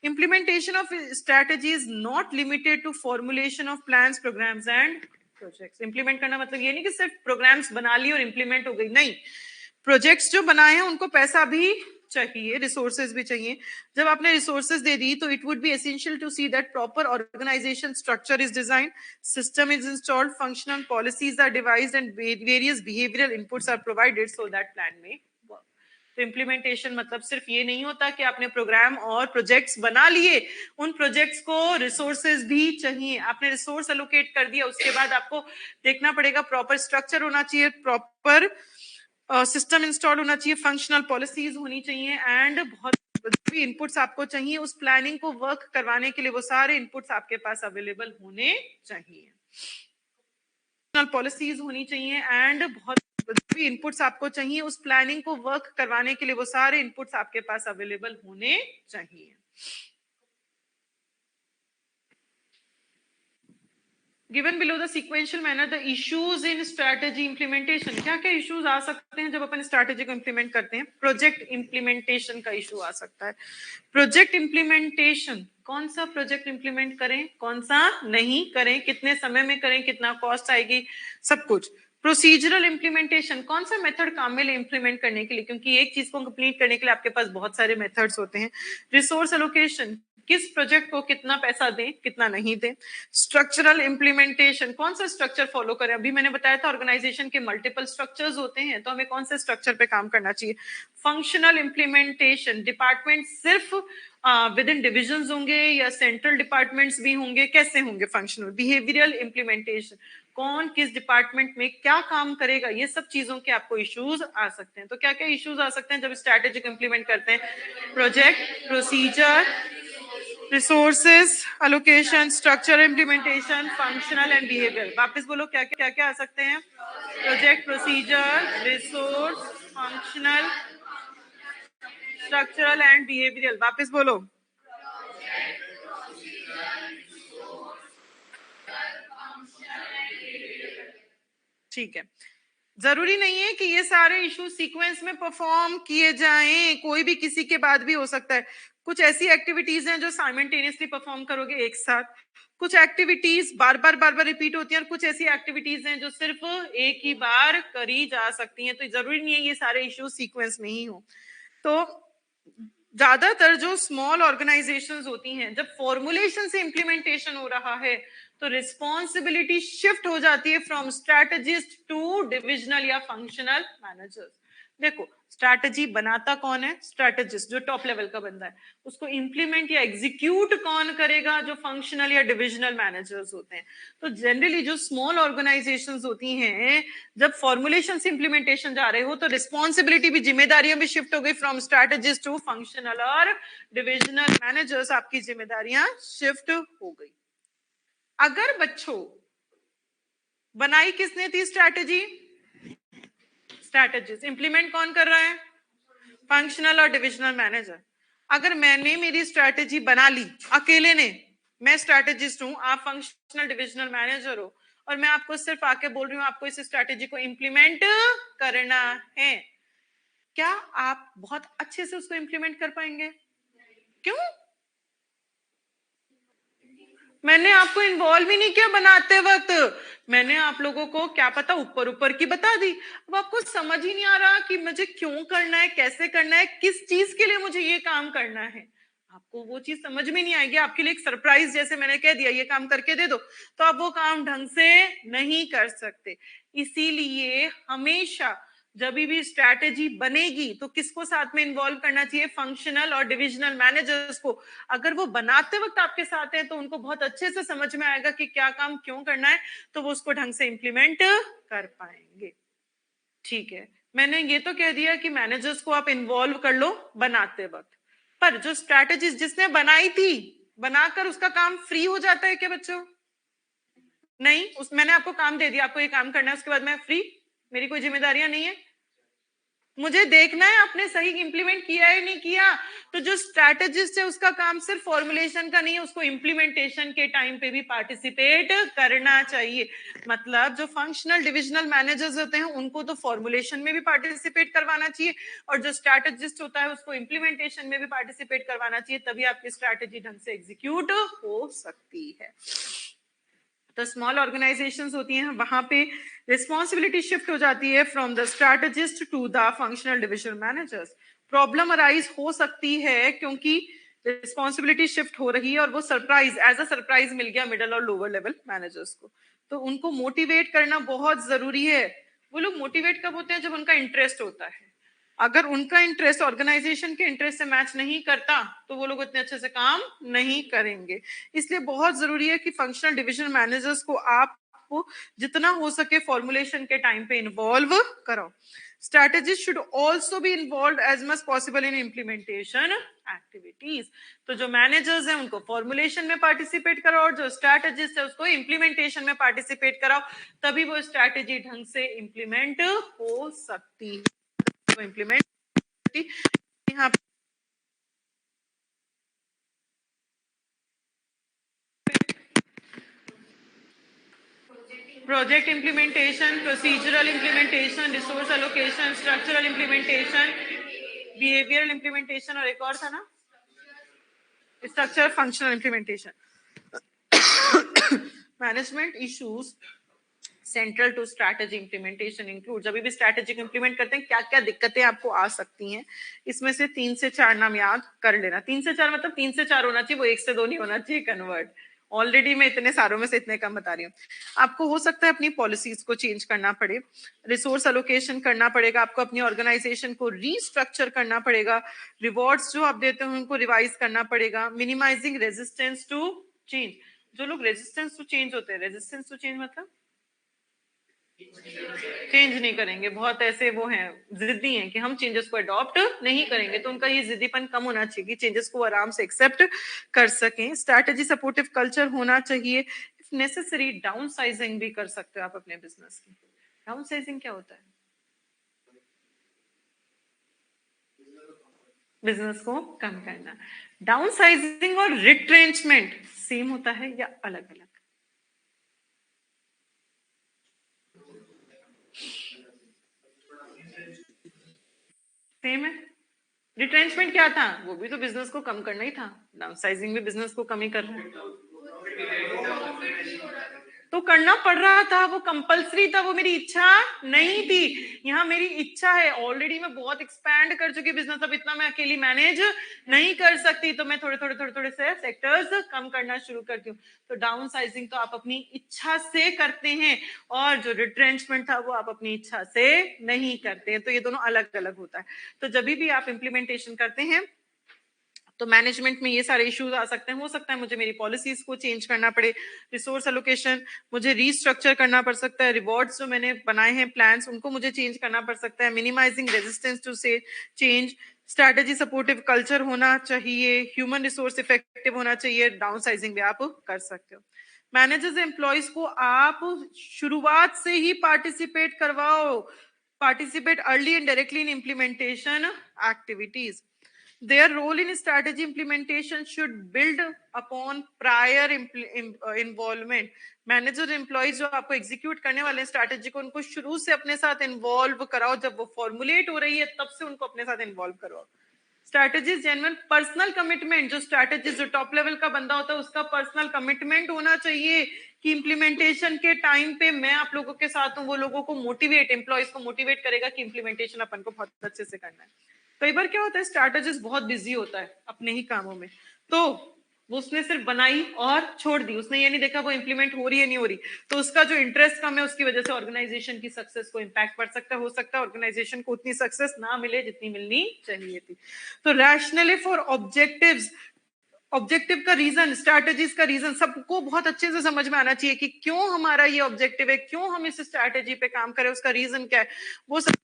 Implementation of strategy is not limited to formulation of plans, programs and projects. Implement करना मतलब ये नहीं कि सिर्फ प्रोग्राम्स बना ली और इम्प्लीमेंट हो गई, नहीं। प्रोजेक्ट्स जो बनाए हैं उनको पैसा भी चाहिए, रिसोर्सेज भी चाहिए। जब आपने रिसोर्सेज दे दी तो it would be essential to see that proper organisation structure is design, system is installed, functional policies are devised and various behavioural inputs are provided so that plan may work. तो implementation मतलब सिर्फ ये नहीं होता कि आपने programme और projects बना लिए, उन प्रोजेक्ट्स को रिसोर्सेज भी चाहिए। आपने रिसोर्स एलोकेट कर दिया, उसके बाद आपको देखना पड़ेगा प्रॉपर स्ट्रक्चर होना चाहिए, प्रॉपर सिस्टम इंस्टॉल होना चाहिए, फंक्शनल पॉलिसीज होनी चाहिए एंड बहुत भी इनपुट्स आपको चाहिए उस प्लानिंग को वर्क करवाने के लिए, वो सारे इनपुट्स आपके पास अवेलेबल होने चाहिए। पॉलिसीज होनी चाहिए एंड बहुत भी इनपुट्स आपको चाहिए उस प्लानिंग को वर्क करवाने के लिए, वो सारे इनपुट्स आपके पास अवेलेबल होने चाहिए। Given below the sequential manner the issues in strategy implementation, क्या क्या issues आ सकते हैं जब अपन strategy को implement करते हैं? Project implementation का issue आ सकता है। Project implementation, कौन सा प्रोजेक्ट इंप्लीमेंट करें, कौन सा नहीं करें, कितने समय में करें, कितना कॉस्ट आएगी, सब कुछ। प्रोसीजरल इंप्लीमेंटेशन, कौन सा मेथड काम में इंप्लीमेंट करने के लिए, क्योंकि एक चीज को कंप्लीट करने के लिए आपके पास बहुत सारे मेथड्स होते हैं। रिसोर्स एलोकेशन, किस प्रोजेक्ट को कितना पैसा दें, कितना नहीं दें। स्ट्रक्चरल इंप्लीमेंटेशन, कौन सा स्ट्रक्चर फॉलो करें। अभी मैंने बताया था ऑर्गेनाइजेशन के मल्टीपल स्ट्रक्चर्स होते हैं, तो हमें कौन से स्ट्रक्चर पे काम करना चाहिए। फंक्शनल इंप्लीमेंटेशन, डिपार्टमेंट सिर्फ विद इन डिविजन्स होंगे या सेंट्रल डिपार्टमेंट्स भी होंगे, कैसे होंगे फंक्शनल। बिहेवियरल इंप्लीमेंटेशन, कौन किस डिपार्टमेंट में क्या काम करेगा, ये सब चीजों के आपको इश्यूज आ सकते हैं। तो क्या क्या इश्यूज आ सकते हैं जब स्ट्रैटेजिक इंप्लीमेंट करते हैं? Project, procedure, resources allocation, structure implementation, functional and behaviour. वापस बोलो क्या क्या आ सकते हैं? Project, procedure, resource, functional, structural and behavioural. वापस बोलो। ठीक है, जरूरी नहीं है कि ये सारे इश्यू सीक्वेंस में परफॉर्म किए जाएं, कोई भी किसी के बाद भी हो सकता है। कुछ ऐसी एक्टिविटीज हैं जो साइमल्टेनियसली परफॉर्म करोगे एक साथ, कुछ एक्टिविटीज बार बार रिपीट होती हैं, और कुछ ऐसी एक्टिविटीज हैं जो सिर्फ एक ही बार करी जा सकती हैं। तो जरूरी नहीं है ये सारे इश्यू सीक्वेंस में ही हो। तो ज्यादातर जो स्मॉल ऑर्गेनाइजेशंस होती हैं, जब फॉर्मुलेशन से इंप्लीमेंटेशन हो रहा है तो रिस्पॉन्सिबिलिटी शिफ्ट हो जाती है फ्रॉम स्ट्रैटेजिस्ट टू डिविजनल या फंक्शनल मैनेजर्स। देखो, स्ट्रैटेजी बनाता कौन है? स्ट्रैटेजिस्ट, जो टॉप लेवल का बंदा है। उसको इंप्लीमेंट या एग्जीक्यूट कौन करेगा? जो फंक्शनल या डिविजनल मैनेजर्स होते हैं। तो जनरली जो स्मॉल ऑर्गेनाइजेशंस होती हैं, जब फॉर्मुलेशन से इंप्लीमेंटेशन जा रहे हो तो रिस्पॉन्सिबिलिटी भी, जिम्मेदारियां भी शिफ्ट हो गई फ्रॉम स्ट्रैटेजिस्ट टू फंक्शनल और डिविजनल मैनेजर्स, आपकी जिम्मेदारियां शिफ्ट हो गई। अगर बच्चों बनाई किसने थी स्ट्रैटेजी? स्ट्रैटेजिस्ट। इंप्लीमेंट कौन कर रहा है? फंक्शनल और डिविजनल मैनेजर। अगर मैंने मेरी स्ट्रैटेजी बना ली अकेले ने, मैं स्ट्रैटेजिस्ट हूं, आप फंक्शनल डिविजनल मैनेजर हो, और मैं आपको सिर्फ आके बोल रही हूं आपको इस स्ट्रैटेजी को इंप्लीमेंट करना है, क्या आप बहुत अच्छे से उसको इंप्लीमेंट कर पाएंगे? क्यों? मैंने आपको इन्वॉल्व ही नहीं किया बनाते वक्त, मैंने आप लोगों को क्या पता ऊपर ऊपर की बता दी। अब आपको समझ ही नहीं आ रहा कि मुझे क्यों करना है, कैसे करना है, किस चीज के लिए मुझे ये काम करना है। आपको वो चीज समझ में नहीं आएगी, आपके लिए एक सरप्राइज, जैसे मैंने कह दिया ये काम करके दे दो, तो आप वो काम ढंग से नहीं कर सकते। इसीलिए हमेशा जब भी स्ट्रैटेजी बनेगी तो किसको साथ में इन्वॉल्व करना चाहिए? फंक्शनल और डिविजनल मैनेजर्स को। अगर वो बनाते वक्त आपके साथ हैं तो उनको बहुत अच्छे से समझ में आएगा कि क्या काम क्यों करना है, तो वो उसको ढंग से इंप्लीमेंट कर पाएंगे। ठीक है, मैंने ये तो कह दिया कि मैनेजर्स को आप इन्वॉल्व कर लो बनाते वक्त, पर जो स्ट्रैटेजीज जिसने बनाई थी, बनाकर उसका काम फ्री हो जाता है क्या बच्चों? नहीं, मैंने आपको काम दे दिया, आपको ये काम करना है, उसके बाद मैं फ्री, मेरी कोई जिम्मेदारियां नहीं है। मुझे देखना है आपने सही इंप्लीमेंट किया है नहीं किया। तो जो स्ट्रैटेजिस्ट है उसका काम सिर्फ फॉर्मुलेशन का नहीं है, उसको इंप्लीमेंटेशन के टाइम पे भी पार्टिसिपेट करना चाहिए। मतलब जो फंक्शनल डिविजनल मैनेजर्स होते हैं उनको तो फॉर्मुलेशन में भी पार्टिसिपेट करवाना चाहिए, और जो स्ट्रैटेजिस्ट होता है उसको इंप्लीमेंटेशन में भी पार्टिसिपेट करवाना चाहिए, तभी आपकी स्ट्रैटेजी ढंग से एग्जीक्यूट हो सकती है। तो स्मॉल ऑर्गेनाइजेशंस होती हैं, वहां पे रिस्पॉन्सिबिलिटी शिफ्ट हो जाती है from the strategist to the functional division managers. Problem arise हो सकती है क्योंकि रिस्पॉन्सिबिलिटी शिफ्ट हो रही है और वो सरप्राइज, एज अ सरप्राइज मिल गया मिडल और लोअर लेवल मैनेजर्स को। तो उनको मोटिवेट करना बहुत जरूरी है। वो लोग मोटिवेट कब होते हैं? जब उनका इंटरेस्ट होता है। अगर उनका इंटरेस्ट ऑर्गेनाइजेशन के इंटरेस्ट से मैच नहीं करता तो वो लोग इतने अच्छे से काम नहीं करेंगे। इसलिए बहुत जरूरी है कि फंक्शनल डिविजन मैनेजर्स को आप जितना हो सके फॉर्मुलेशन के टाइम पे इन्वॉल्व करो। Strategist should also be involve as much possible in implementation activities. तो जो मैनेजर्स हैं उनको फॉर्मुलेशन में पार्टिसिपेट कराओ, और जो स्ट्रैटेजिस्ट है उसको इम्प्लीमेंटेशन में पार्टिसिपेट कराओ, तभी वो स्ट्रैटेजी ढंग से इम्प्लीमेंट हो सकती है। इम्प्लीमेंट यहाँ project implementation, procedural implementation, resource allocation, structural implementation, behavioural implementation, और एक और था ना structure functional implementation. Management issues central to strategy implementation include. जब भी स्ट्रैटेजी इंप्लीमेंट करते हैं क्या क्या दिक्कतें आपको आ सकती हैं, इसमें से 3 से 4 नाम याद कर लेना। 3 से 4 मतलब 3 से 4 होना चाहिए, वो 1 से 2 नहीं होना चाहिए कन्वर्ट। ऑलरेडी मैं इतने सारों में से इतने कम बता रही हूँ। आपको हो सकता है अपनी पॉलिसीज को चेंज करना पड़े, रिसोर्स एलोकेशन करना पड़ेगा, आपको अपनी ऑर्गेनाइजेशन को रीस्ट्रक्चर करना पड़ेगा, रिवॉर्ड्स जो आप देते हो उनको रिवाइज करना पड़ेगा, मिनिमाइजिंग रेजिस्टेंस टू चेंज। जो लोग रेजिस्टेंस टू चेंज होते हैं, रेजिस्टेंस टू चेंज मतलब चेंज नहीं करेंगे, बहुत ऐसे वो हैं जिद्दी हैं कि हम चेंजेस को अडॉप्ट नहीं करेंगे, तो उनका ये जिद्दीपन कम होना चाहिए कि चेंजेस को आराम से एक्सेप्ट कर सकें। स्ट्रैटेजी सपोर्टिव कल्चर होना चाहिए। इफ नेसेसरी डाउन साइजिंग भी कर सकते हो आप अपने बिजनेस की। डाउन साइजिंग क्या होता है? बिजनेस को कम करना। डाउन साइजिंग और रिट्रेंचमेंट सेम होता है या अलग अलग? सेम है। रिट्रेंचमेंट क्या था? वो भी तो बिजनेस को कम करना ही था। डाउनसाइजिंग भी बिजनेस को कम ही कर रहा है, तो करना पड़ रहा था, वो कंपलसरी था, वो मेरी इच्छा नहीं थी। यहाँ मेरी इच्छा है, ऑलरेडी मैं बहुत एक्सपैंड कर चुकी बिजनेस, अब इतना मैं अकेली मैनेज नहीं कर सकती, तो मैं थोड़े थोड़े थोड़े थोड़े से सेक्टर्स कम करना शुरू करती हूँ। तो डाउन साइजिंग तो आप अपनी इच्छा से करते हैं, और जो रिट्रेंचमेंट था वो आप अपनी इच्छा से नहीं करते हैं, तो ये दोनों अलग अलग होता है। तो जब भी आप इम्प्लीमेंटेशन करते हैं तो मैनेजमेंट में ये सारे इश्यूज आ सकते हैं। हो सकता है मुझे मेरी पॉलिसीज को चेंज करना पड़े, रिसोर्स एलोकेशन मुझे रीस्ट्रक्चर करना पड़ सकता है, रिवॉर्ड्स जो मैंने बनाए हैं प्लान्स उनको मुझे चेंज करना पड़ सकता है, मिनिमाइजिंग रेजिस्टेंस टू से चेंज, स्ट्रैटेजी सपोर्टिव कल्चर होना चाहिए, ह्यूमन रिसोर्स इफेक्टिव होना चाहिए, डाउन साइजिंग भी आप कर सकते हो। मैनेजर्स एम्प्लॉयज को आप शुरुआत से ही पार्टिसिपेट करवाओ, participate early and directly in implementation activities. Their role in strategy implementation should build upon prior involvement. Manager employees जो आपको एग्जीक्यूट करने वाले हैं स्ट्रैटेजी को, उनको शुरू से अपने साथ इन्वॉल्व कराओ, जब वो फॉर्मुलेट हो रही है तब से उनको अपने साथ इन्वॉल्व कराओ। स्ट्रैटेजीज जेन्युइन पर्सनल कमिटमेंट, जो स्ट्रैटेजिस्ट जो टॉप लेवल का बंदा होता है उसका पर्सनल कमिटमेंट होना चाहिए कि इम्प्लीमेंटेशन के टाइम पे मैं आप लोगों के साथ हूँ। वो लोगों को मोटिवेट, एम्प्लॉइज को मोटिवेट करेगा कि इम्प्लीमेंटेशन अपन को बहुत अच्छे से करना है। कई बार क्या होता है, स्ट्रैटेजिस्ट बहुत बिजी होता है अपने ही कामों में, तो वो उसने सिर्फ बनाई और छोड़ दी, उसने ये नहीं देखा वो इंप्लीमेंट हो रही है नहीं हो रही, तो उसका जो इंटरेस्ट कम है उसकी वजह से ऑर्गेनाइजेशन की सक्सेस को इम्पैक्ट पड़ सकता है। हो सकता है ऑर्गेनाइजेशन को उतनी सक्सेस ना मिले जितनी मिलनी चाहिए थी। तो रैशनली फॉर ऑब्जेक्टिव्स, ऑब्जेक्टिव का रीजन, स्ट्रैटेजीज का रीजन सबको बहुत अच्छे से समझ में आना चाहिए कि क्यों हमारा ये ऑब्जेक्टिव है, क्यों हम इस स्ट्रैटेजी पे काम करें, उसका रीजन क्या है, वो सब